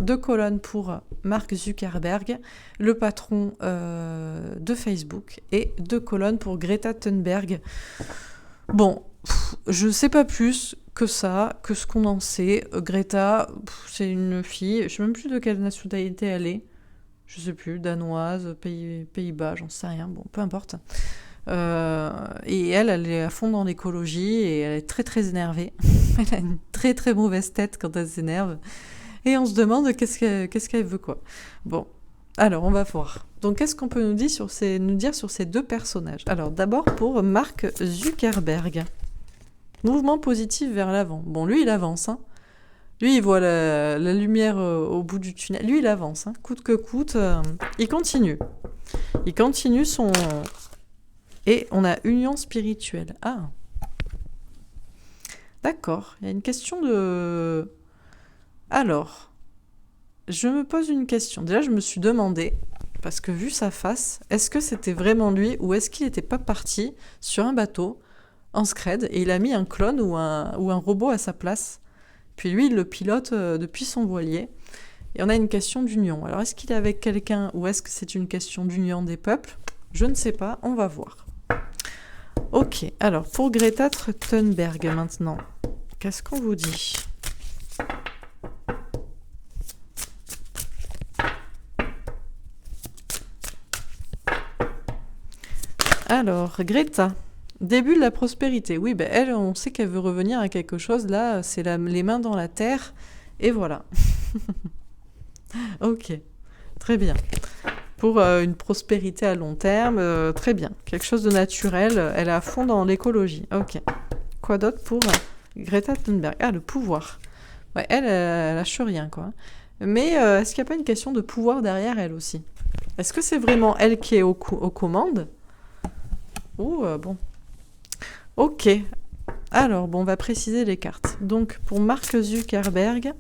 2 colonnes pour Mark Zuckerberg, le patron de Facebook, et 2 colonnes pour Greta Thunberg. Bon, je sais pas plus que ça, que ce qu'on en sait. Greta, c'est une fille, je sais même plus de quelle nationalité elle est. Je sais plus, danoise, Pays-Bas, j'en sais rien, bon, peu importe. Et elle est à fond dans l'écologie, et elle est très très énervée. Elle a une très très mauvaise tête quand elle s'énerve. Et on se demande qu'est-ce qu'elle veut, quoi. Bon, alors on va voir. Donc qu'est-ce qu'on peut nous dire sur ces 2 personnages ? Alors d'abord pour Mark Zuckerberg. Mouvement positif vers l'avant. Bon, lui il avance, hein. Lui il voit la lumière au bout du tunnel. Lui il avance, hein. Coûte que coûte. Il continue. Il continue son... Et on a union spirituelle. Ah. D'accord, il y a une question de... Alors, je me pose une question. Déjà, je me suis demandé, parce que vu sa face, est-ce que c'était vraiment lui ou est-ce qu'il n'était pas parti sur un bateau en scred et il a mis un clone ou un robot à sa place. Puis lui, il le pilote depuis son voilier. Et on a une question d'union. Alors, est-ce qu'il est avec quelqu'un ou est-ce que c'est une question d'union des peuples ? Je ne sais pas, on va voir. Ok, alors pour Greta Thunberg maintenant, qu'est-ce qu'on vous dit ? Alors, Greta, début de la prospérité. Oui, ben elle, on sait qu'elle veut revenir à quelque chose. Là, c'est les mains dans la terre. Et voilà. Ok, très bien. Pour une prospérité à long terme, très bien. Quelque chose de naturel. Elle est à fond dans l'écologie. Ok. Quoi d'autre pour Greta Thunberg ? Ah, le pouvoir. Ouais, elle lâche rien, quoi. Mais est-ce qu'il n'y a pas une question de pouvoir derrière elle aussi ? Est-ce que c'est vraiment elle qui est aux commandes ? Ou bon. Ok. Alors, bon, on va préciser les cartes. Donc, pour Mark Zuckerberg,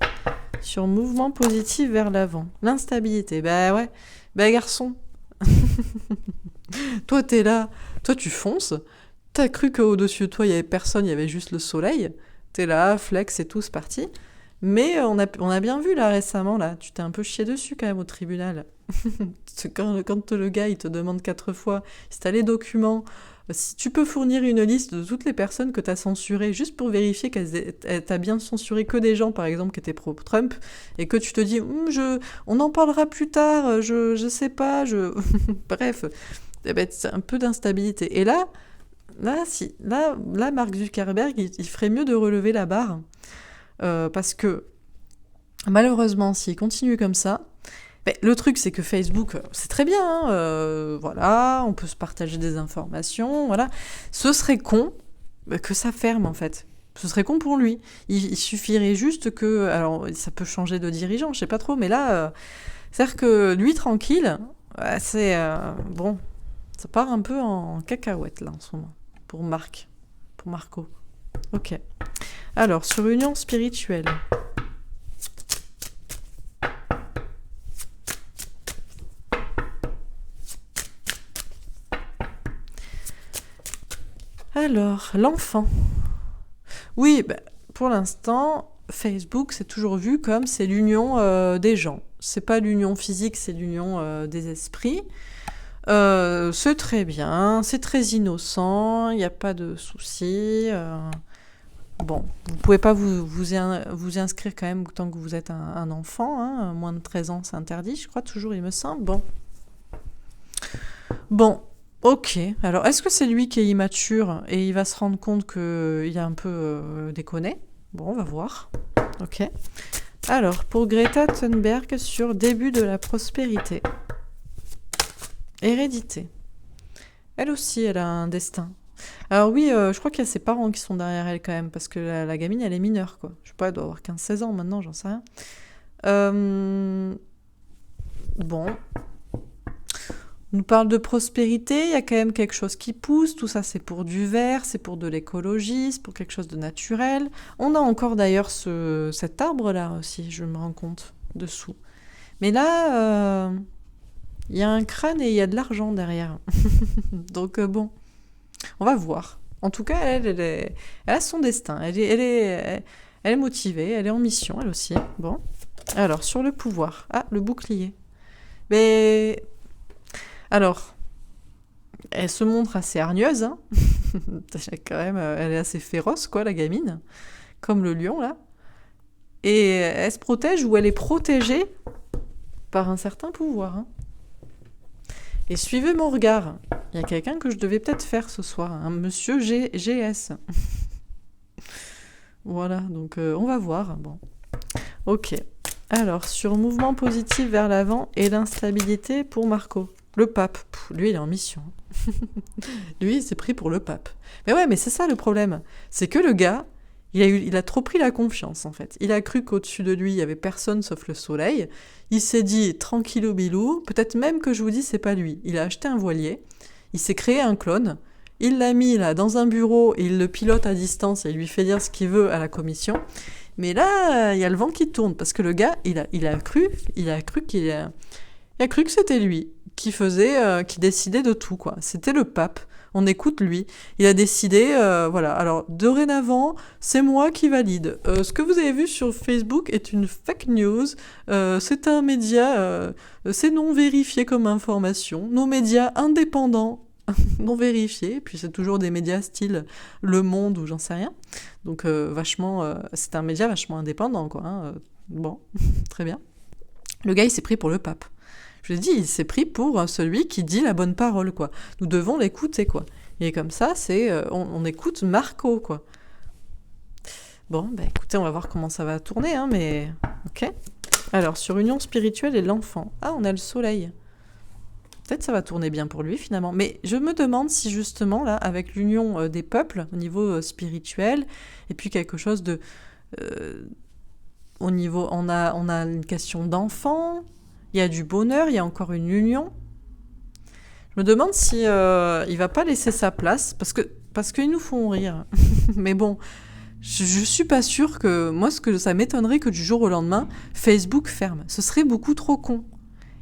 sur mouvement positif vers l'avant. L'instabilité. Bah ouais. Bah garçon. Toi, t'es là. Toi, tu fonces. T'as cru qu'au-dessus de toi, il y avait personne, il y avait juste le soleil. T'es là, flex et tout, c'est parti. Mais on a bien vu là récemment, là, tu t'es un peu chié dessus quand même au tribunal. Quand le gars il te demande 4 fois si t'as les documents, si tu peux fournir une liste de toutes les personnes que t'as censurées, juste pour vérifier t'as bien censuré que des gens par exemple qui étaient pro-Trump, et que tu te dis on en parlera plus tard, je sais pas, bref, eh ben, c'est un peu d'instabilité. Et là, Mark Zuckerberg, il ferait mieux de relever la barre. Parce que malheureusement, s'il continue comme ça, le truc c'est que Facebook, c'est très bien, hein, voilà, on peut se partager des informations, voilà. Ce serait con que ça ferme en fait. Ce serait con pour lui. Il suffirait juste que, alors ça peut changer de dirigeant, je sais pas trop, mais là, c'est-à-dire que lui tranquille, c'est bon, ça part un peu en cacahuète là en ce moment pour Marco. Ok. Alors sur union spirituelle. Alors, l'enfant. Oui, pour l'instant, Facebook, c'est toujours vu comme c'est l'union des gens. C'est pas l'union physique, c'est l'union des esprits. C'est très bien, c'est très innocent, il n'y a pas de soucis. Bon, vous pouvez pas vous y inscrire quand même tant que vous êtes un enfant. Hein, moins de 13 ans, c'est interdit, je crois, toujours, il me semble. Bon. Ok, alors est-ce que c'est lui qui est immature et il va se rendre compte qu'il a un peu déconné ? Bon, on va voir. Ok. Alors, pour Greta Thunberg, sur début de la prospérité. Hérédité. Elle aussi, elle a un destin. Alors oui, je crois qu'il y a ses parents qui sont derrière elle quand même, parce que la gamine, elle est mineure, quoi. Je sais pas, elle doit avoir 15-16 ans maintenant, j'en sais rien. Bon... On nous parle de prospérité, il y a quand même quelque chose qui pousse, tout ça c'est pour du vert, c'est pour de l'écologie, c'est pour quelque chose de naturel. On a encore d'ailleurs cet arbre-là aussi, je me rends compte, dessous. Mais là, il y a un crâne et il y a de l'argent derrière. Donc bon, on va voir. En tout cas, elle a son destin, elle est motivée, elle est en mission, elle aussi. Bon, alors sur le pouvoir. Ah, le bouclier. Mais... Alors, elle se montre assez hargneuse, hein. Quand même, elle est assez féroce, quoi, la gamine, comme le lion, là. Et elle se protège ou elle est protégée par un certain pouvoir. Hein. Et suivez mon regard. Il y a quelqu'un que je devais peut-être faire ce soir, un monsieur GS. Voilà, donc on va voir. Bon. Ok. Alors, sur mouvement positif vers l'avant et l'instabilité pour Marco. Le pape, lui, il est en mission. Lui, il s'est pris pour le pape. Mais ouais, mais c'est ça le problème. C'est que le gars, il a trop pris la confiance, en fait. Il a cru qu'au-dessus de lui, il y avait personne sauf le soleil. Il s'est dit, tranquillou bilou, peut-être même que je vous dis, c'est pas lui. Il a acheté un voilier, il s'est créé un clone, il l'a mis là dans un bureau et il le pilote à distance et il lui fait dire ce qu'il veut à la commission. Mais là, il y a le vent qui tourne, parce que le gars, il a cru que c'était lui qui décidait de tout, quoi. C'était le pape. On écoute lui. Il a décidé, voilà. Alors, dorénavant, c'est moi qui valide. Ce que vous avez vu sur Facebook est une fake news. C'est un média, c'est non vérifié comme information. Nos médias indépendants, non vérifiés. Puis c'est toujours des médias style Le Monde ou j'en sais rien. Donc, c'est un média vachement indépendant, quoi. Hein. Bon, très bien. Le gars, il s'est pris pour le pape. Je l'ai dit, il s'est pris pour celui qui dit la bonne parole, quoi. Nous devons l'écouter, quoi. Et comme ça, on écoute Marco, quoi. Bon, bah écoutez, on va voir comment ça va tourner, hein, mais... Ok. Alors, sur union spirituelle et l'enfant. Ah, on a le soleil. Peut-être ça va tourner bien pour lui, finalement. Mais je me demande si, justement, là, avec l'union des peuples, au niveau spirituel, et puis quelque chose de... au niveau... On a une question d'enfant... Il y a du bonheur, il y a encore une union. Je me demande si il va pas laisser sa place, parce qu'ils nous font rire. Mais bon, je suis pas sûre que... Moi, ça m'étonnerait que du jour au lendemain, Facebook ferme. Ce serait beaucoup trop con.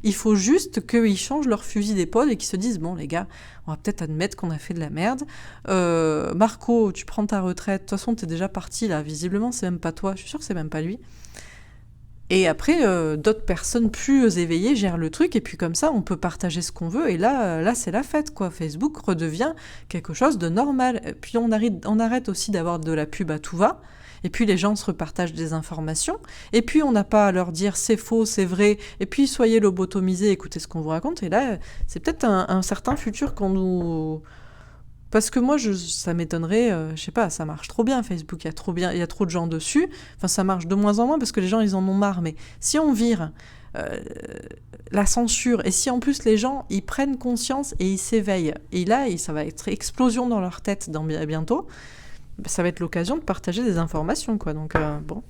Il faut juste qu'ils changent leur fusil d'épaule et qu'ils se disent, bon les gars, on va peut-être admettre qu'on a fait de la merde. Marco, tu prends ta retraite. De toute façon, t'es déjà parti là. Visiblement, c'est même pas toi. Je suis sûre que c'est même pas lui. Et après, d'autres personnes plus éveillées gèrent le truc, et puis comme ça, on peut partager ce qu'on veut, et là c'est la fête, quoi. Facebook redevient quelque chose de normal. Et puis on arrête aussi d'avoir de la pub à tout va, et puis les gens se repartagent des informations, et puis on n'a pas à leur dire c'est faux, c'est vrai, et puis soyez lobotomisés, écoutez ce qu'on vous raconte, et là, c'est peut-être un certain futur qu'on nous... Parce que moi, ça m'étonnerait, je sais pas, ça marche trop bien Facebook, il y a trop de gens dessus. Enfin, ça marche de moins en moins parce que les gens, ils en ont marre. Mais si on vire la censure, et si en plus les gens, ils prennent conscience et ils s'éveillent, et là, ça va être explosion dans leur tête bientôt, ça va être l'occasion de partager des informations, quoi. Donc, bon.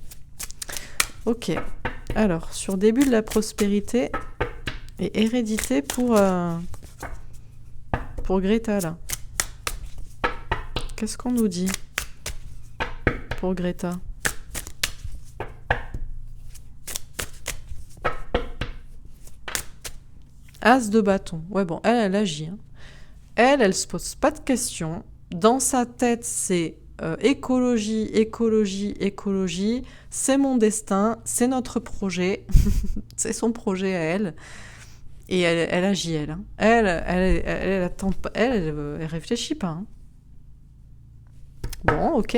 Ok. Alors, sur début de la prospérité et hérédité pour Greta, là. Qu'est-ce qu'on nous dit pour Greta ? As de bâton. Ouais, bon, elle agit. Hein. Elle se pose pas de questions. Dans sa tête, c'est écologie, écologie, écologie. C'est mon destin, c'est notre projet. C'est son projet à elle. Et elle agit, elle. Hein. Elle attend pas. Elle réfléchit pas. Hein. Bon, ok.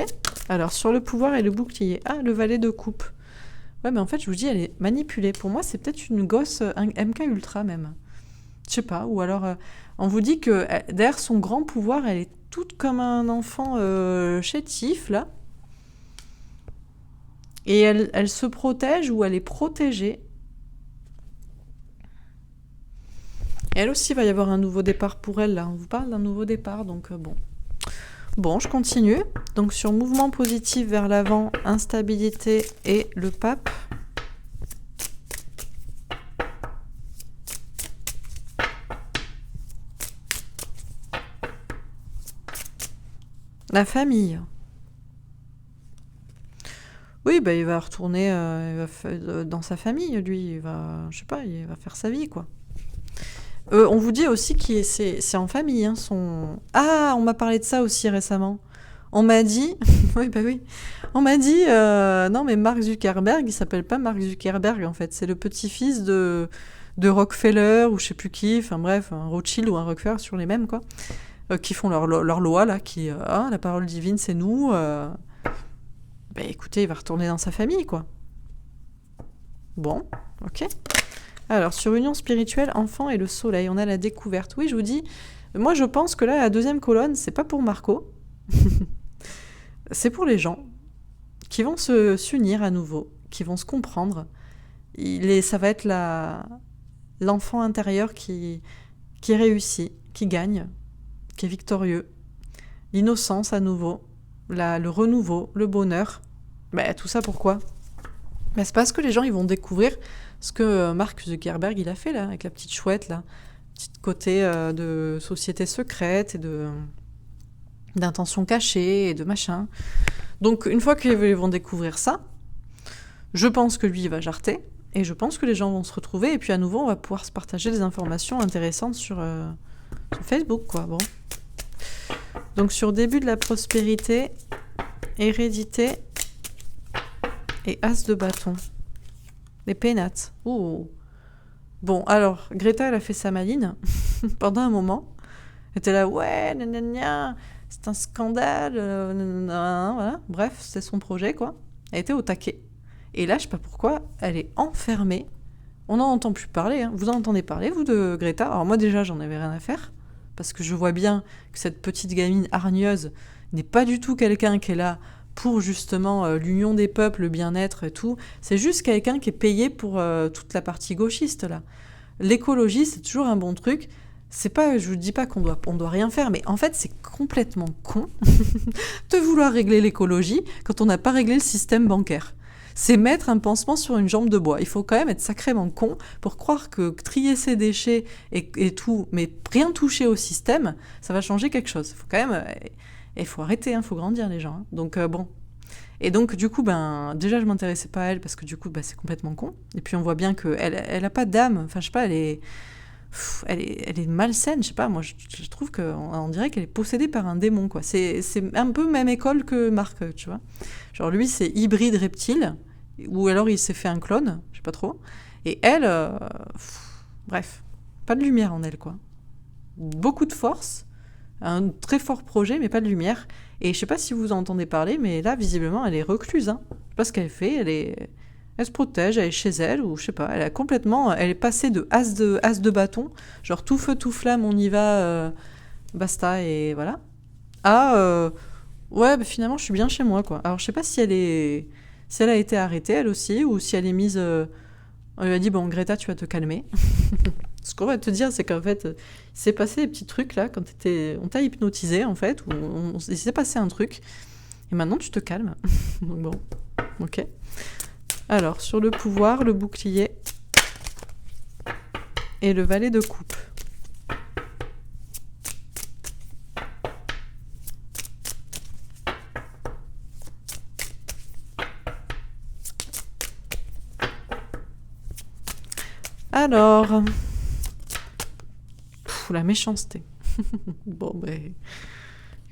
Alors, sur le pouvoir et le bouclier. Ah, le valet de coupe. Ouais, mais en fait, je vous dis, elle est manipulée. Pour moi, c'est peut-être une gosse, un MK Ultra même. Je sais pas. Ou alors, on vous dit que derrière son grand pouvoir, elle est toute comme un enfant chétif, là. Et elle se protège ou elle est protégée. Et elle aussi, il va y avoir un nouveau départ pour elle, là. On vous parle d'un nouveau départ, donc bon. Bon, je continue. Donc sur mouvement positif vers l'avant, instabilité et le pape. La famille. Oui, bah, il va retourner dans sa famille, lui. Il va, je sais pas, il va faire sa vie, quoi. On vous dit aussi que c'est en famille. Hein, Ah, on m'a parlé de ça aussi récemment. On m'a dit... oui, bah oui. On m'a dit... non, mais Mark Zuckerberg, il s'appelle pas Mark Zuckerberg, en fait. C'est le petit-fils de Rockefeller, ou je sais plus qui. Enfin bref, un Rothschild ou un Rockefeller, sur les mêmes, quoi. Qui font leur loi, là, qui... la parole divine, c'est nous. Bah écoutez, il va retourner dans sa famille, quoi. Bon, ok. Alors, sur union spirituelle, enfant et le soleil, on a la découverte. Oui, je vous dis, moi je pense que là, la deuxième colonne, c'est pas pour Marco. C'est pour les gens qui vont s'unir à nouveau, qui vont se comprendre. Ça va être l'enfant intérieur qui réussit, qui gagne, qui est victorieux. L'innocence à nouveau, le renouveau, le bonheur. Bah, tout ça pourquoi ? Bah, c'est parce que les gens ils vont découvrir ce que Mark Zuckerberg il a fait là, avec la petite chouette là, petit côté de société secrète et d'intentions cachées et de machin. Donc une fois qu'ils vont découvrir ça, je pense que lui il va jarter et je pense que les gens vont se retrouver et puis à nouveau on va pouvoir se partager des informations intéressantes sur Facebook quoi. Bon. Donc sur début de la prospérité, hérédité et as de bâton. Les pénates. Ouh. Bon, alors, Greta, elle a fait sa maline pendant un moment. Elle était là, ouais, gna, c'est un scandale. Voilà. Bref, c'est son projet, quoi. Elle était au taquet. Et là, je sais pas pourquoi, elle est enfermée. On n'en entend plus parler. Hein. Vous en entendez parler, vous, de Greta? Alors moi, déjà, j'en avais rien à faire. Parce que je vois bien que cette petite gamine hargneuse n'est pas du tout quelqu'un qui est là pour justement l'union des peuples, le bien-être et tout. C'est juste quelqu'un qui est payé pour toute la partie gauchiste, là. L'écologie, c'est toujours un bon truc. C'est pas, je vous dis pas qu'on doit rien faire, mais en fait, c'est complètement con de vouloir régler l'écologie quand on n'a pas réglé le système bancaire. C'est mettre un pansement sur une jambe de bois. Il faut quand même être sacrément con pour croire que trier ses déchets et tout, mais rien toucher au système, ça va changer quelque chose. Il faut quand même... Il faut arrêter, il faut grandir les gens. Hein. Donc bon. Et donc du coup, déjà je m'intéressais pas à elle parce que du coup, c'est complètement con. Et puis on voit bien qu'elle a pas d'âme. Enfin, je sais pas, elle est malsaine, je sais pas. Moi, je trouve qu'on dirait qu'elle est possédée par un démon, quoi. C'est un peu même école que Marc, tu vois. Genre lui, c'est hybride reptile. Ou alors il s'est fait un clone, je sais pas trop. Et elle, bref, pas de lumière en elle, quoi. Beaucoup de force, un très fort projet, mais pas de lumière. Et je sais pas si vous en entendez parler, mais là, visiblement, elle est recluse. Hein. Je sais pas ce qu'elle fait, elle se protège, elle est chez elle, ou je sais pas, elle est passée de as de bâton, genre tout feu, tout flamme, on y va, basta, et voilà, à, ouais, finalement, je suis bien chez moi, quoi. Alors, je sais pas si elle a été arrêtée, elle aussi, ou si elle est mise... on lui a dit, bon, Greta, tu vas te calmer. Ce qu'on va te dire, c'est qu'en fait, il s'est passé des petits trucs, là, quand on t'a hypnotisé, en fait, ou il s'est passé un truc, et maintenant, tu te calmes. Donc bon, ok. Alors, sur le pouvoir, le bouclier et le valet de coupe. Alors, la méchanceté. Bon,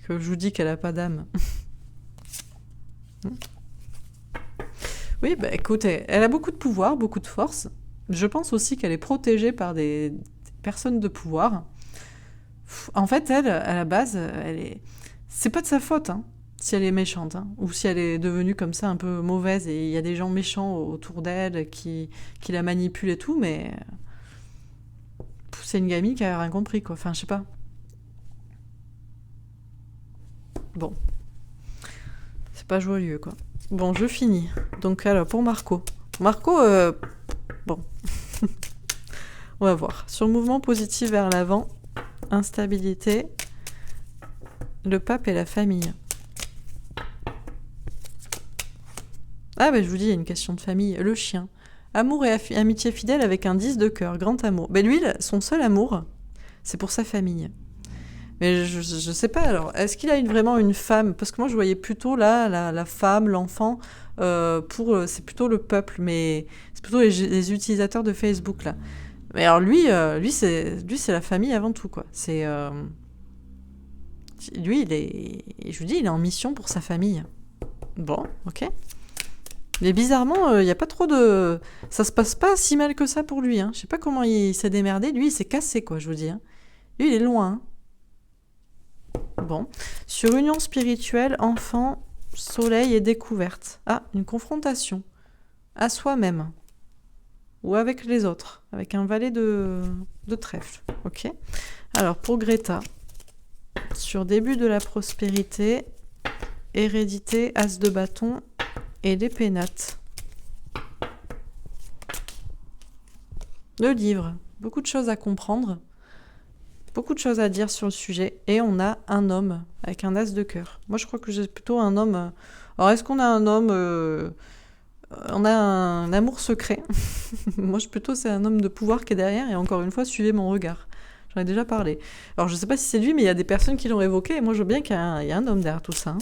que je vous dis qu'elle a pas d'âme. Oui, écoutez, elle a beaucoup de pouvoir, beaucoup de force. Je pense aussi qu'elle est protégée par des personnes de pouvoir. En fait, elle, à la base, c'est pas de sa faute, hein, si elle est méchante, hein, ou si elle est devenue comme ça un peu mauvaise, et il y a des gens méchants autour d'elle qui la manipulent et tout, mais... c'est une gamine qui a rien compris, quoi. Enfin, je sais pas. Bon. C'est pas joyeux, quoi. Bon, je finis. Donc, alors, pour Marco. Marco, bon. On va voir. Sur mouvement positif vers l'avant, instabilité, le pape et la famille. Ah, je vous dis, il y a une question de famille. Le chien. Amour et amitié fidèle avec un 10 de cœur, grand amour. Lui, son seul amour, c'est pour sa famille. Mais je sais pas, alors, est-ce qu'il a vraiment une femme? Parce que moi, je voyais plutôt là, la femme, l'enfant, c'est plutôt le peuple, mais c'est plutôt les utilisateurs de Facebook, là. Mais alors lui, c'est la famille avant tout, quoi. Lui, je vous dis, il est en mission pour sa famille. Bon, ok. Mais bizarrement, il n'y a pas trop de... Ça se passe pas si mal que ça pour lui. Hein. Je sais pas comment il s'est démerdé. Lui, il s'est cassé, quoi, je vous dis. Hein. Lui, il est loin. Hein. Bon. Sur union spirituelle, enfant, soleil et découverte. Ah, une confrontation. À soi-même. Ou avec les autres. Avec un valet de trèfle. Ok. Alors, pour Greta, sur début de la prospérité, hérédité, as de bâton... et les pénates. Le livre, beaucoup de choses à comprendre, beaucoup de choses à dire sur le sujet, et on a un homme avec un as de cœur. Moi, je crois que j'ai plutôt un homme... Alors, est-ce qu'on a un homme... On a un amour secret. Moi, c'est un homme de pouvoir qui est derrière, et encore une fois, suivez mon regard. J'en ai déjà parlé. Alors, je sais pas si c'est lui, mais il y a des personnes qui l'ont évoqué, et moi, je vois bien qu'il y a un homme derrière tout ça. Hein.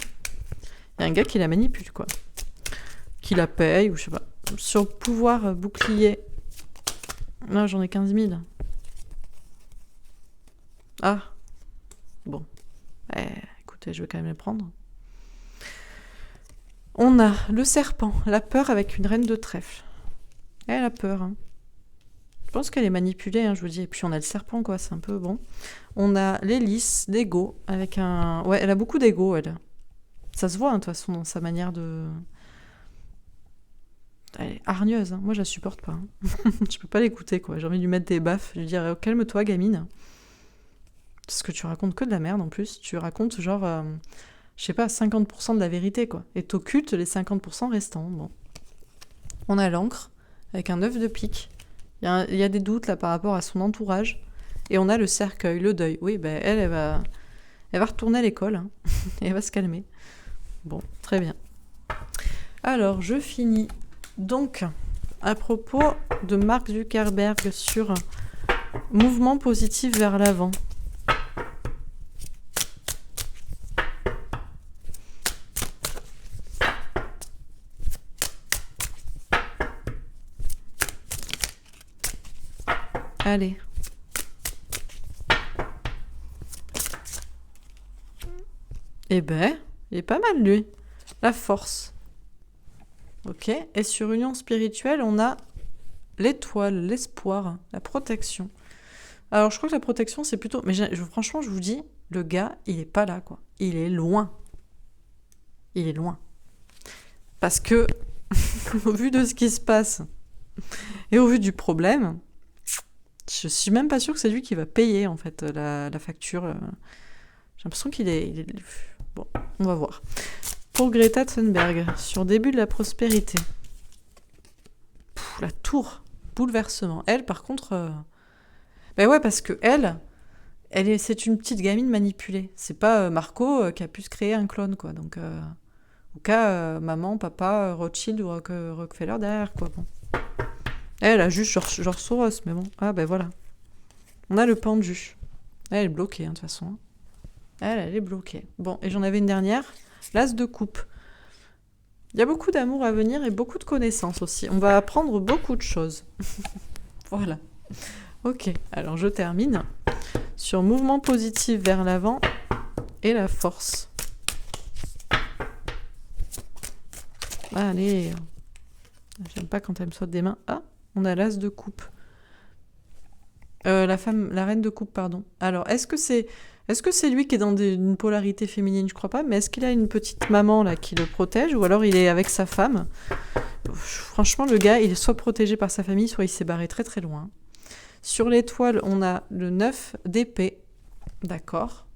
Il y a un gars qui la manipule, quoi. Qui la paye, ou je sais pas. Sur pouvoir bouclier. Non, j'en ai 15 000. Ah. Bon. Écoute. écoutez, je vais quand même les prendre. On a le serpent, la peur avec une reine de trèfle. Elle a peur, hein. Je pense qu'elle est manipulée, hein, je vous dis. Et puis on a le serpent, quoi, c'est un peu bon. On a l'hélice, l'ego, avec un... Ouais, elle a beaucoup d'ego, elle. Ça se voit, hein, de toute façon, dans sa manière de... Elle est hargneuse, hein. Moi je la supporte pas, hein. Je peux pas l'écouter, quoi. J'ai envie de lui mettre des baffes, de lui dire oh, calme-toi, gamine. Parce que tu racontes que de la merde en plus. Tu racontes genre, je sais pas, 50% de la vérité, quoi. Et t'occultes les 50% restants. Bon. On a l'encre, avec un œuf de pique. Il y a des doutes là par rapport à son entourage. Et on a le cercueil, le deuil. Oui, ben elle va retourner à l'école, hein. Et elle va se calmer. Bon, très bien. Alors, je finis. Donc, à propos de Mark Zuckerberg sur mouvement positif vers l'avant. Allez. Eh ben, il est pas mal lui. La force. Ok. Et sur union spirituelle, on a l'étoile, l'espoir, la protection. Alors, je crois que la protection, c'est plutôt... Mais franchement, je vous dis, le gars, il est pas là, quoi. Il est loin. Il est loin. Parce que, au vu de ce qui se passe, et au vu du problème, je suis même pas sûre que c'est lui qui va payer, en fait, la facture. J'ai l'impression qu'il est... Bon, on va voir. Pour Greta Thunberg, sur début de la prospérité. La tour, bouleversement. Elle, par contre... Ben ouais, parce que c'est une petite gamine manipulée. C'est pas Marco qui a pu se créer un clone, quoi. Donc, au cas, maman, papa, Rothschild ou Rockefeller derrière, quoi. Bon. Elle a juste genre Soros, mais bon. Ah, ben voilà. On a le pendu. Elle est bloquée, hein, de toute façon. Elle est bloquée. Bon, et j'en avais une dernière. L'as de coupe. Il y a beaucoup d'amour à venir et beaucoup de connaissances aussi. On va apprendre beaucoup de choses. Voilà. Ok, alors je termine sur mouvement positif vers l'avant et la force. Allez. J'aime pas quand elle me saute des mains. Ah, on a l'as de coupe. La reine de coupe, pardon. Alors, est-ce que c'est lui qui est dans une polarité féminine? Je crois pas, mais est-ce qu'il a une petite maman là qui le protège, ou alors il est avec sa femme? Franchement, le gars, il est soit protégé par sa famille, soit il s'est barré très très loin. Sur l'étoile, on a le 9 d'épée. D'accord.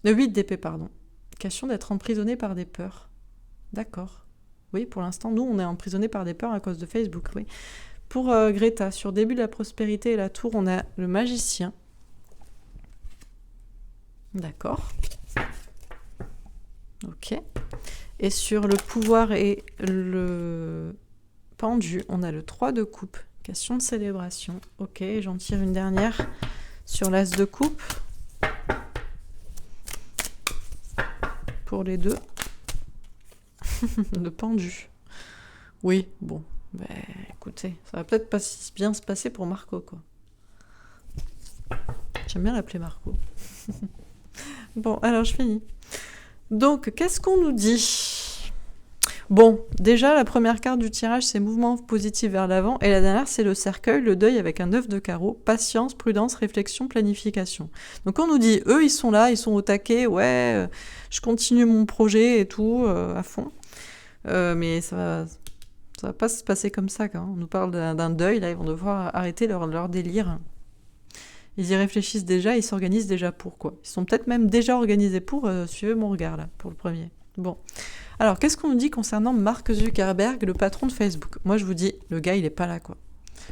Le 8 d'épée, pardon. Question d'être emprisonné par des peurs. D'accord. Oui, pour l'instant, nous, on est emprisonné par des peurs à cause de Facebook, oui. Pour Greta, sur début de la prospérité et la tour, on a le magicien. D'accord. Ok. Et sur le pouvoir et le pendu, on a le 3 de coupe. Question de célébration. Ok, j'en tire une dernière sur l'as de coupe. Pour les deux. Le pendu. Oui, bon. Ben, écoutez, ça va peut-être pas si bien se passer pour Marco, quoi. J'aime bien l'appeler Marco. Bon, alors je finis. Donc, qu'est-ce qu'on nous dit? Bon, déjà, la première carte du tirage, c'est mouvement positif vers l'avant. Et la dernière, c'est le cercueil, le deuil avec un œuf de carreau. Patience, prudence, réflexion, planification. Donc, on nous dit, eux, ils sont là, ils sont au taquet. Ouais, je continue mon projet et tout, à fond. Mais ça va pas se passer comme ça, quand on nous parle d'un deuil. Là, ils vont devoir arrêter leur délire. Ils y réfléchissent déjà, ils s'organisent déjà pour, quoi. Ils sont peut-être même déjà organisés pour, suivez mon regard, là, pour le premier. Bon. Alors, qu'est-ce qu'on nous dit concernant Mark Zuckerberg, le patron de Facebook? Moi, je vous dis, le gars, il est pas là, quoi.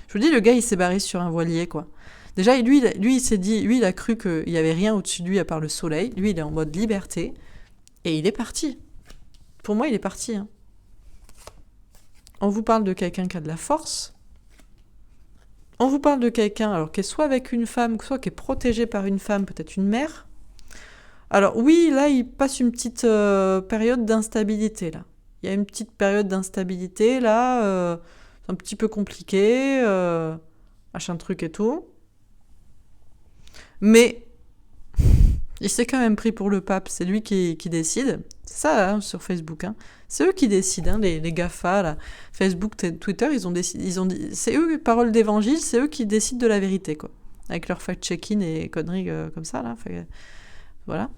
Je vous dis, le gars, il s'est barré sur un voilier, quoi. Déjà, lui, il s'est dit, lui, il a cru qu'il y avait rien au-dessus de lui à part le soleil. Lui, il est en mode liberté. Et il est parti. Pour moi, il est parti, hein. On vous parle de quelqu'un qui a de la force. On vous parle de quelqu'un alors qui est soit avec une femme, soit qui est protégé par une femme, peut-être une mère. Alors oui, là, il passe une petite période d'instabilité, là. Il y a une petite période d'instabilité, là. C'est un petit peu compliqué. Machin truc et tout. Mais Il s'est quand même pris pour le pape, c'est lui qui décide. C'est ça, hein, sur Facebook. Hein. C'est eux qui décident, hein, les GAFA, là. Facebook, Twitter, c'est eux, parole d'évangile, c'est eux qui décident de la vérité, quoi. Avec leur fact-checking et conneries comme ça, là. Voilà.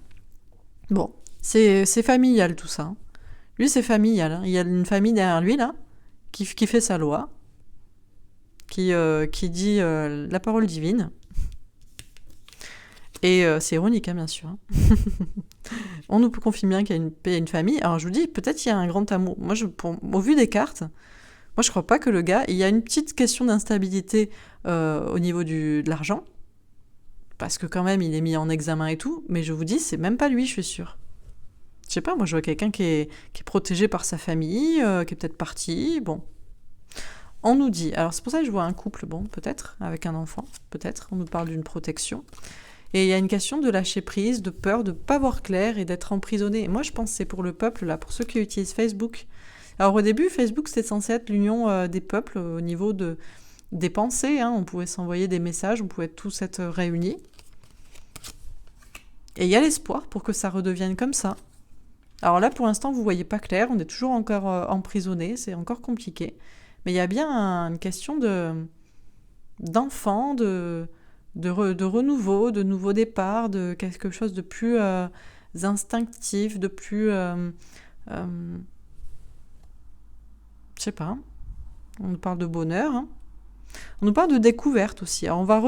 Bon, c'est familial, tout ça. Hein. Lui, c'est familial. Hein. Il y a une famille derrière lui, là, qui fait sa loi, qui dit la parole divine. Et c'est ironique, hein, bien sûr. Hein. On nous confirme bien qu'il y a une famille. Alors je vous dis, peut-être il y a un grand amour. Moi, au vu des cartes, moi je crois pas que le gars... Il y a une petite question d'instabilité au niveau de l'argent. Parce que quand même, il est mis en examen et tout. Mais je vous dis, c'est même pas lui, je suis sûre. Je sais pas, moi je vois quelqu'un qui est protégé par sa famille, qui est peut-être parti. Bon. On nous dit... Alors c'est pour ça que je vois un couple, bon, peut-être, avec un enfant. Peut-être. On nous parle d'une protection. Et il y a une question de lâcher prise, de peur de ne pas voir clair et d'être emprisonné. Et moi, je pense que c'est pour le peuple, là, pour ceux qui utilisent Facebook. Alors au début, Facebook, c'était censé être l'union des peuples au niveau des pensées. Hein. On pouvait s'envoyer des messages, on pouvait tous être réunis. Et il y a l'espoir pour que ça redevienne comme ça. Alors là, pour l'instant, vous ne voyez pas clair, on est toujours encore emprisonné, c'est encore compliqué. Mais il y a bien une question d'enfants, de renouveau, de nouveau départ, de quelque chose de plus instinctif, de plus... je sais pas. On nous parle de bonheur. Hein. On nous parle de découverte aussi. Alors on va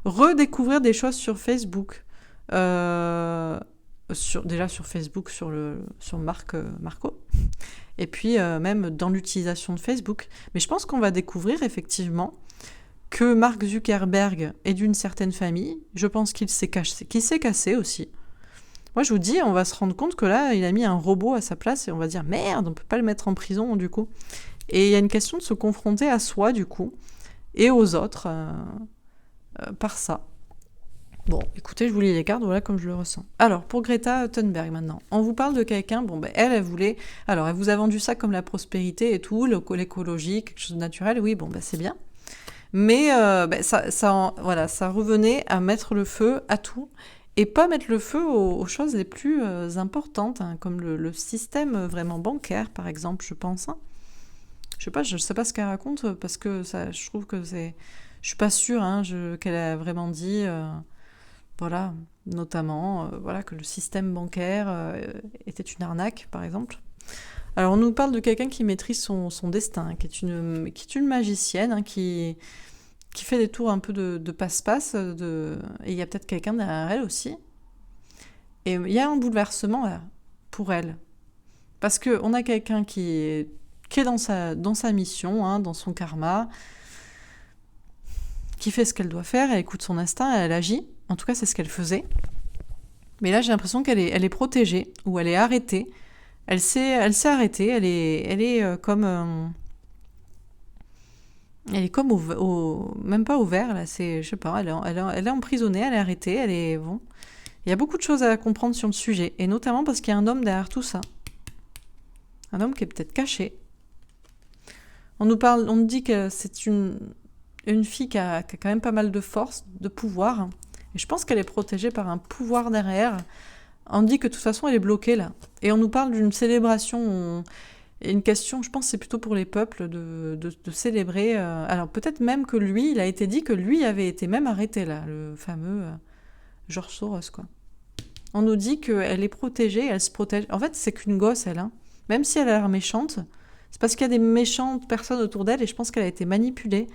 redécouvrir des choses sur Facebook. Déjà sur Facebook, sur Marco. Et puis même dans l'utilisation de Facebook. Mais je pense qu'on va découvrir effectivement que Mark Zuckerberg est d'une certaine famille. Je pense qu'il s'est cassé aussi. Moi, je vous dis, on va se rendre compte que là, il a mis un robot à sa place et on va dire, merde, on peut pas le mettre en prison, du coup. Et il y a une question de se confronter à soi, du coup, et aux autres, par ça. Bon, écoutez, je vous lis les cartes, voilà comme je le ressens. Alors, pour Greta Thunberg, maintenant, on vous parle de quelqu'un, bon, ben, elle voulait... Alors, elle vous a vendu ça comme la prospérité et tout, l'écologie, quelque chose de naturel, oui, bon, ben, c'est bien. Mais ça revenait à mettre le feu à tout et pas mettre le feu aux choses les plus importantes, hein, comme le système vraiment bancaire, par exemple, je pense. Hein. Je sais pas ce qu'elle raconte parce que ça, je trouve que c'est... Je suis pas sûre hein, qu'elle a vraiment dit, voilà, notamment, voilà, que le système bancaire était une arnaque, par exemple. Alors, on nous parle de quelqu'un qui maîtrise son destin, hein, qui est une magicienne, hein, qui fait des tours un peu de passe-passe, et il y a peut-être quelqu'un derrière elle aussi. Et il y a un bouleversement là, pour elle. Parce qu'on a quelqu'un qui est dans sa mission, hein, dans son karma, qui fait ce qu'elle doit faire, elle écoute son instinct, elle agit. En tout cas, c'est ce qu'elle faisait. Mais là, j'ai l'impression qu'elle est protégée, ou elle est arrêtée. Elle s'est arrêtée, elle est comme... elle est comme même pas au vert, là, je sais pas, elle est emprisonnée, elle est arrêtée, elle est... Bon. Il y a beaucoup de choses à comprendre sur le sujet, et notamment parce qu'il y a un homme derrière tout ça. Un homme qui est peut-être caché. On nous dit que c'est une fille qui a quand même pas mal de force, de pouvoir, et je pense qu'elle est protégée par un pouvoir derrière. On dit que de toute façon, elle est bloquée, là. Et on nous parle d'une célébration... Et une question, je pense, c'est plutôt pour les peuples de célébrer. Alors peut-être même que lui, il a été dit que lui avait été même arrêté là, le fameux George Soros, quoi. On nous dit qu'elle est protégée, elle se protège. En fait, c'est qu'une gosse, elle. Hein. Même si elle a l'air méchante, c'est parce qu'il y a des méchantes personnes autour d'elle et je pense qu'elle a été manipulée.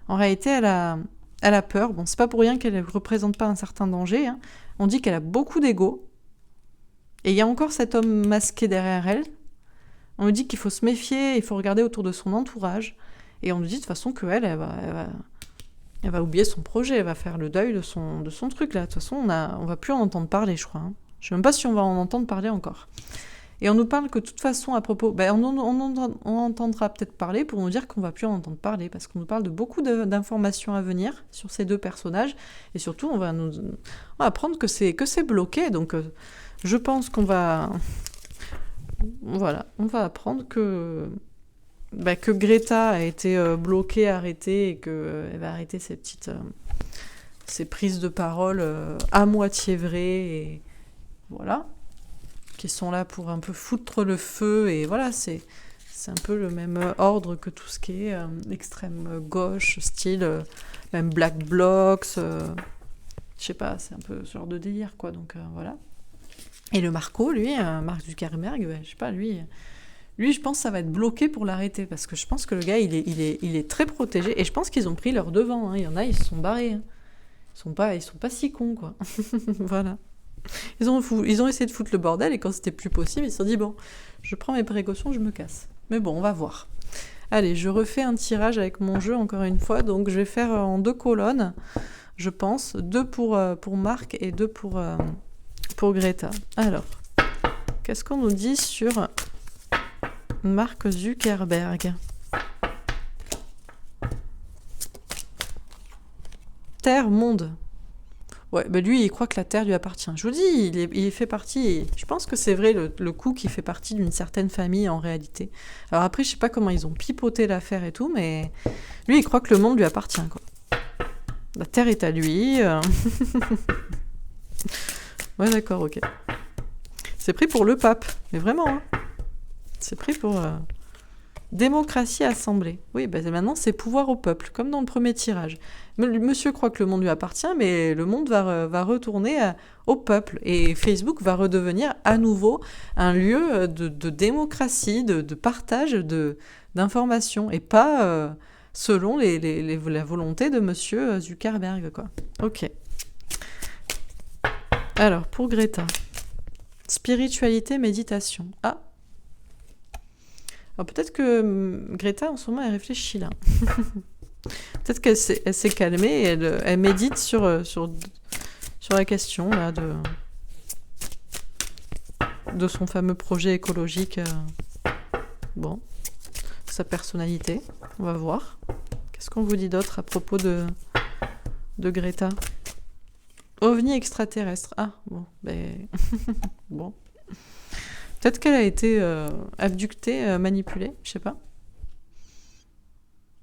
En réalité, elle a peur. Bon, c'est pas pour rien qu'elle ne représente pas un certain danger. Hein. On dit qu'elle a beaucoup d'ego. Et il y a encore cet homme masqué derrière elle. On nous dit qu'il faut se méfier, il faut regarder autour de son entourage. Et on nous dit de toute façon qu'elle, elle va oublier son projet, elle va faire le deuil de son truc. Là. De toute façon, on va plus en entendre parler, je crois. Hein. Je ne sais même pas si on va en entendre parler encore. Et on nous parle que de toute façon, à propos... on entendra peut-être parler pour nous dire qu'on ne va plus en entendre parler, parce qu'on nous parle de beaucoup d'informations à venir sur ces deux personnages. Et surtout, on va apprendre que c'est bloqué. Donc, je pense qu'on va... Voilà, on va apprendre que Greta a été bloquée, arrêtée, et qu'elle va arrêter ses petites ces prises de parole à moitié vraies, et voilà, qui sont là pour un peu foutre le feu, et voilà, c'est un peu le même ordre que tout ce qui est extrême gauche, style même Black Blocs, je sais pas, c'est un peu ce genre de délire, quoi, donc voilà. Et le Marco, lui, Mark Zuckerberg, je sais pas, lui, je pense que ça va être bloqué pour l'arrêter, parce que je pense que le gars, il est très protégé, et je pense qu'ils ont pris leur devant, hein. Il y en a, ils se sont barrés, hein. Ils sont pas si cons, quoi. Voilà. Ils ont essayé de foutre le bordel, et quand c'était plus possible, ils se sont dit, bon, je prends mes précautions, je me casse. Mais bon, on va voir. Allez, je refais un tirage avec mon jeu, encore une fois, donc je vais faire en 2 colonnes, je pense, 2 pour Marc et 2 pour Greta. Alors, qu'est-ce qu'on nous dit sur Mark Zuckerberg? Terre, monde. Ouais, bah lui, il croit que la Terre lui appartient. Je vous dis, il fait partie... Je pense que c'est vrai, le coup, qu'il fait partie d'une certaine famille, en réalité. Alors après, je sais pas comment ils ont pipoté l'affaire et tout, mais lui, il croit que le monde lui appartient, quoi. La Terre est à lui. Ouais, d'accord, ok. C'est pris pour le pape, mais vraiment, hein. C'est pris pour... Démocratie assemblée. Oui, bah maintenant, c'est pouvoir au peuple, comme dans le premier tirage. Monsieur croit que le monde lui appartient, mais le monde va retourner au peuple. Et Facebook va redevenir à nouveau un lieu de démocratie, de partage d'informations, et pas selon la volonté de Monsieur Zuckerberg, quoi. Ok. Alors, pour Greta. Spiritualité, méditation. Ah. Alors peut-être que Greta, en ce moment, elle réfléchit, là. Peut-être qu'elle s'est calmée, et elle médite sur la question, là, de son fameux projet écologique. Bon, sa personnalité, on va voir. Qu'est-ce qu'on vous dit d'autre à propos de Greta? OVNI extraterrestre. Ah, bon, ben... bon. Peut-être qu'elle a été abductée, manipulée, je sais pas.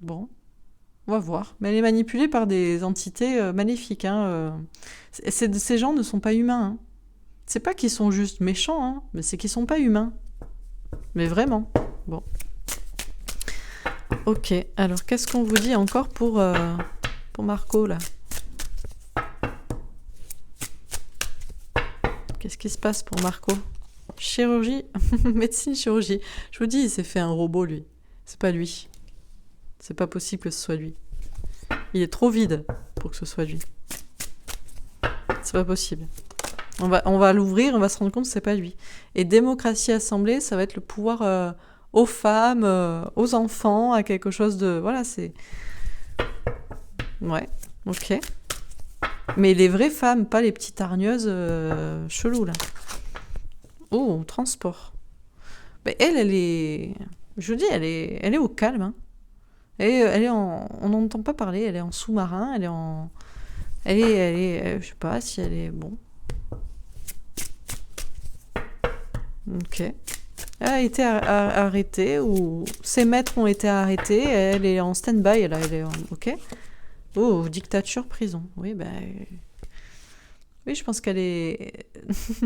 Bon, on va voir. Mais elle est manipulée par des entités maléfiques, hein. Ces gens ne sont pas humains, hein. C'est pas qu'ils sont juste méchants, hein, mais c'est qu'ils sont pas humains. Mais vraiment. Bon. Ok, alors qu'est-ce qu'on vous dit encore pour Marco, là? Qu'est-ce qui se passe pour Marco? Chirurgie, médecine, chirurgie. Je vous dis, il s'est fait un robot, lui. C'est pas lui. C'est pas possible que ce soit lui. Il est trop vide pour que ce soit lui. C'est pas possible. On va l'ouvrir, on va se rendre compte que c'est pas lui. Et démocratie assemblée, ça va être le pouvoir aux femmes, aux enfants, à quelque chose de... Voilà, c'est... Ouais, ok. Mais les vraies femmes, pas les petites hargneuses cheloues, là. Oh, transport. Mais elle est... Je vous dis, elle est au calme, hein. Elle est en... On n'entend pas parler, elle est en sous-marin, elle est en... Elle est... Je sais pas si elle est... Bon. Ok. Elle a été arrêtée, ou ses maîtres ont été arrêtés, elle est en stand-by, là, elle est en... Ok. Oh, dictature, prison. Oui, ben... Oui, je pense qu'elle est...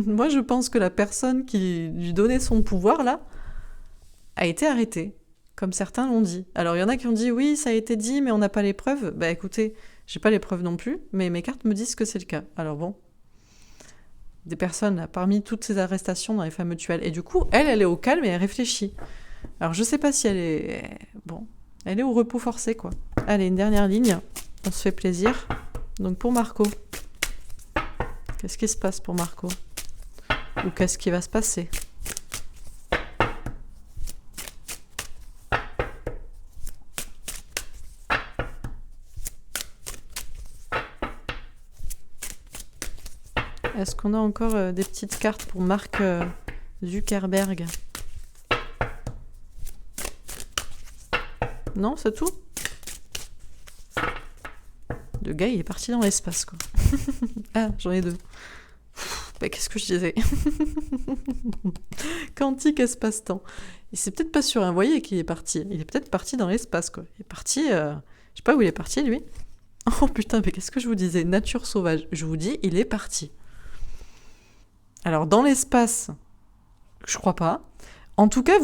Moi, je pense que la personne qui lui donnait son pouvoir, là, a été arrêtée, comme certains l'ont dit. Alors, il y en a qui ont dit, oui, ça a été dit, mais on n'a pas les preuves. Bah, écoutez, j'ai pas les preuves non plus, mais mes cartes me disent que c'est le cas. Alors bon, des personnes, là, parmi toutes ces arrestations dans les fameux tuels. Et du coup, elle est au calme et elle réfléchit. Alors, je sais pas si elle est... Bon, elle est au repos forcé, quoi. Allez, une dernière ligne. On se fait plaisir. Donc, pour Marco... Qu'est-ce qui se passe pour Marco? Ou qu'est-ce qui va se passer? Est-ce qu'on a encore des petites cartes pour Mark Zuckerberg? Non, c'est tout? Le gars, il est parti dans l'espace, quoi. Ah, j'en ai 2. Bah, qu'est-ce que je disais? Quantique espace-temps. Et c'est peut-être pas sur un voilier qu'il est parti. Il est peut-être parti dans l'espace, quoi. Il est parti... Je sais pas où il est parti, lui. Oh putain, mais qu'est-ce que je vous disais? Nature sauvage. Je vous dis, il est parti. Alors, dans l'espace, je crois pas. En tout cas,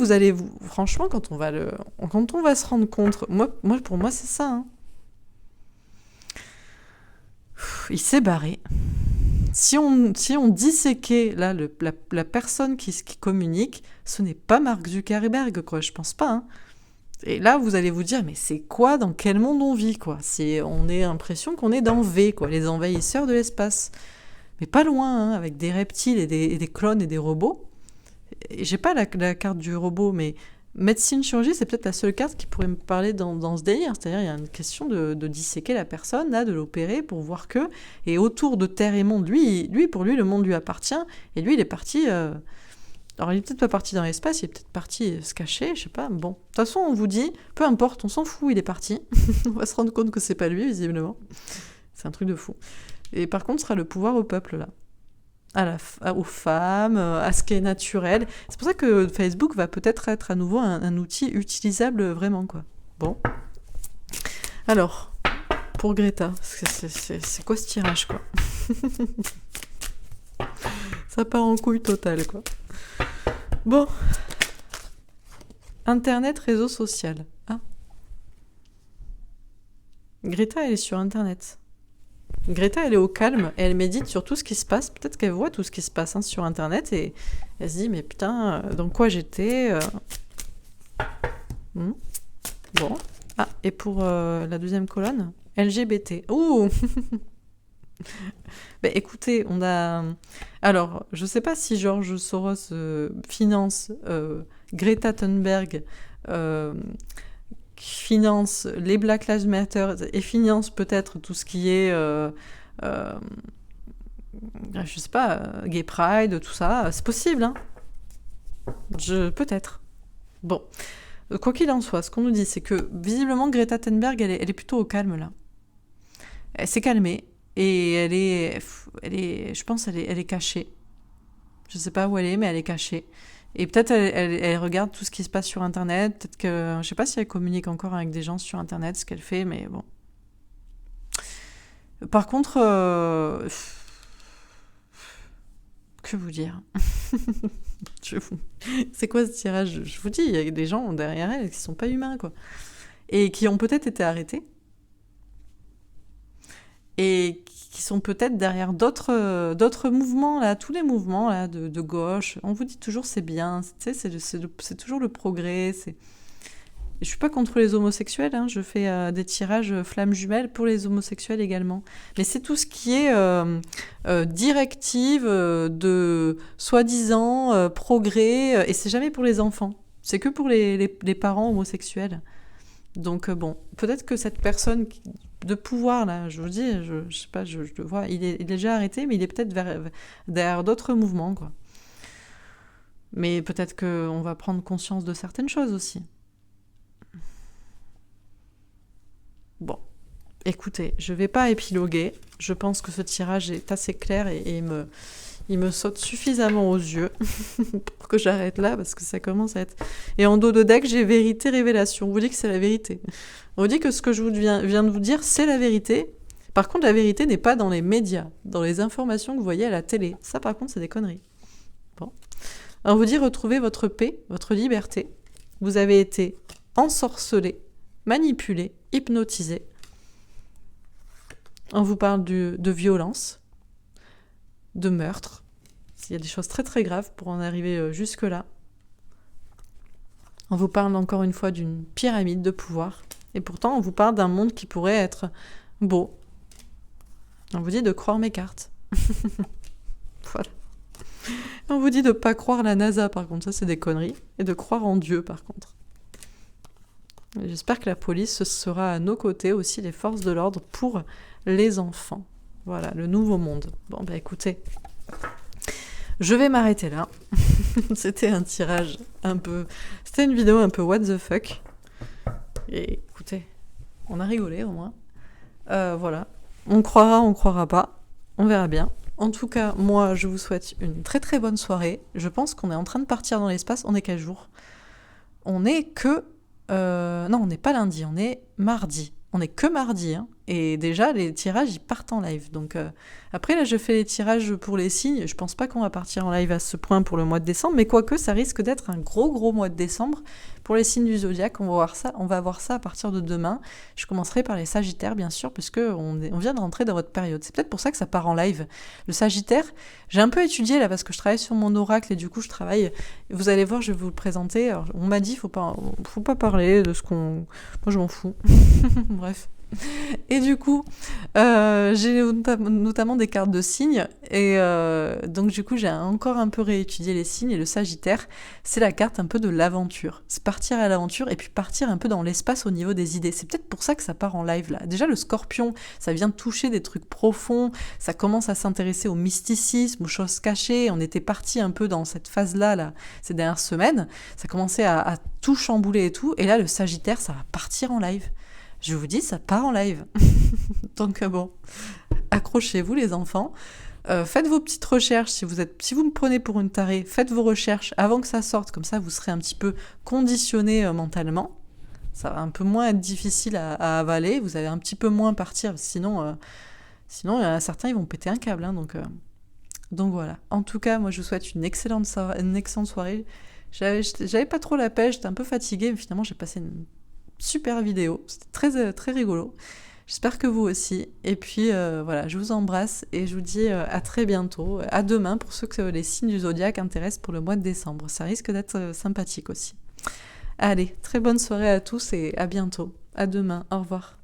franchement, quand on va se rendre compte, pour moi, c'est ça. Hein. Il s'est barré. Si on disséquait là, la personne qui communique, ce n'est pas Mark Zuckerberg, quoi. Je pense pas. Hein. Et là, vous allez vous dire, mais c'est quoi, dans quel monde on vit, quoi? On a l'impression qu'on est dans V, quoi, les envahisseurs de l'espace. Mais pas loin, hein, avec des reptiles et des clones et des robots. Et j'ai pas la carte du robot, mais médecine chirurgie, c'est peut-être la seule carte qui pourrait me parler dans ce délire. C'est-à-dire, il y a une question de disséquer la personne, là, de l'opérer pour voir que. Et autour de Terre et monde, pour lui, le monde lui appartient. Et lui, il est parti. Alors, il est peut-être pas parti dans l'espace, il est peut-être parti se cacher, je sais pas. Bon, de toute façon, on vous dit, peu importe, on s'en fout, il est parti. On va se rendre compte que c'est pas lui, visiblement. C'est un truc de fou. Et par contre, ce sera le pouvoir au peuple, là. Aux femmes, à ce qui est naturel. C'est pour ça que Facebook va peut-être être à nouveau un outil utilisable vraiment, quoi. Bon. Alors, pour Greta, c'est quoi ce tirage, quoi? Ça part en couille totale, quoi. Bon. Internet, réseau social. Ah. Greta, elle est sur Internet. Greta, elle est au calme et elle médite sur tout ce qui se passe. Peut-être qu'elle voit tout ce qui se passe sur Internet et elle se dit, mais putain, dans quoi j'étais Bon. Ah, et pour la deuxième colonne, LGBT. Ouh. Ben, écoutez, on a... Alors, je sais pas si George Soros finance Greta Thunberg, finance les Black Lives Matter et finance peut-être tout ce qui est, je sais pas, Gay Pride, tout ça. C'est possible, hein. Peut-être. Bon. Quoi qu'il en soit, ce qu'on nous dit, c'est que visiblement Greta Thunberg, elle est plutôt au calme, là. Elle s'est calmée. Et elle est, je pense, elle est cachée. Je sais pas où elle est, mais elle est cachée. Et peut-être elle regarde tout ce qui se passe sur Internet. Peut-être que, je sais pas si elle communique encore avec des gens sur Internet, ce qu'elle fait, mais bon. Par contre, que vous dire? C'est quoi ce tirage? Je vous dis, il y a des gens derrière elle qui sont pas humains, quoi. Et qui ont peut-être été arrêtés. Et qui sont peut-être derrière d'autres mouvements, là, tous les mouvements là, de gauche. On vous dit toujours c'est bien, c'est toujours le progrès. Je suis pas contre les homosexuels, hein, je fais des tirages flammes jumelles pour les homosexuels également. Mais c'est tout ce qui est directive de soi-disant progrès, et c'est jamais pour les enfants. C'est que pour les parents homosexuels. Donc bon, peut-être que cette personne de pouvoir, là, je vous dis, je sais pas, je le vois, il est déjà arrêté, mais il est peut-être derrière d'autres mouvements, quoi. Mais peut-être qu'on va prendre conscience de certaines choses aussi. Bon, écoutez, je vais pas épiloguer. Je pense que ce tirage est assez clair et il me saute suffisamment aux yeux pour que j'arrête là, parce que ça commence à être... Et en dos de deck, j'ai vérité, révélation. On vous dit que c'est la vérité. On vous dit que ce que je viens de vous dire, c'est la vérité. Par contre, la vérité n'est pas dans les médias, dans les informations que vous voyez à la télé. Ça, par contre, c'est des conneries. Bon. On vous dit retrouvez votre paix, votre liberté. Vous avez été ensorcelé, manipulé, hypnotisé. On vous parle de violence, de meurtre. Il y a des choses très très graves pour en arriver jusque-là. On vous parle encore une fois d'une pyramide de pouvoir. Et pourtant, on vous parle d'un monde qui pourrait être beau. On vous dit de croire mes cartes. Voilà. On vous dit de ne pas croire la NASA, par contre. Ça, c'est des conneries. Et de croire en Dieu, par contre. Et j'espère que la police sera à nos côtés, aussi les forces de l'ordre, pour les enfants. Voilà, le nouveau monde. Bon, bah écoutez, je vais m'arrêter là. C'était un tirage un peu... C'était une vidéo un peu what the fuck. Et écoutez, on a rigolé au moins. Voilà. On croira pas. On verra bien. En tout cas, moi, je vous souhaite une très très bonne soirée. Je pense qu'on est en train de partir dans l'espace. On est quel jour? On est que... non, on n'est pas lundi, on est mardi. On est que mardi, hein. Et déjà, les tirages, ils partent en live. Donc après, là, je fais les tirages pour les signes. Je pense pas qu'on va partir en live à ce point pour le mois de décembre, mais quoique, ça risque d'être un gros mois de décembre. Pour les signes du zodiaque, on va voir ça à partir de demain. Je commencerai par les sagittaires, bien sûr, puisque on vient de rentrer dans votre période. C'est peut-être pour ça que ça part en live. Le sagittaire, j'ai un peu étudié là, parce que je travaille sur mon oracle, et du coup, je travaille. Vous allez voir, je vais vous le présenter. Alors, on m'a dit, faut pas parler de ce qu'on... Moi, je m'en fous. Bref. Et du coup, j'ai notamment des cartes de signes. Et donc, du coup, j'ai encore un peu réétudié les signes. Et le Sagittaire, c'est la carte un peu de l'aventure. C'est partir à l'aventure et puis partir un peu dans l'espace au niveau des idées. C'est peut-être pour ça que ça part en live, là. Déjà, le Scorpion, ça vient toucher des trucs profonds. Ça commence à s'intéresser au mysticisme, aux choses cachées. On était parti un peu dans cette phase-là, là, ces dernières semaines. Ça commençait à tout chambouler et tout. Et là, le Sagittaire, ça va partir en live. Je vous dis, ça part en live. Donc bon, accrochez-vous les enfants. Faites vos petites recherches. Si vous me prenez pour une tarée, faites vos recherches avant que ça sorte. Comme ça, vous serez un petit peu conditionné mentalement. Ça va un peu moins être difficile à avaler. Vous allez un petit peu moins partir. Sinon, il y en a certains, ils vont péter un câble. Hein, donc voilà. En tout cas, moi, je vous souhaite une excellente soirée. J'avais pas trop la pêche. J'étais un peu fatiguée. Mais finalement, j'ai passé une super vidéo, c'était très rigolo. J'espère que vous aussi. Et puis voilà, je vous embrasse et je vous dis à très bientôt. À demain pour ceux que les signes du zodiaque intéressent pour le mois de décembre. Ça risque d'être sympathique aussi. Allez, très bonne soirée à tous et à bientôt. À demain, au revoir.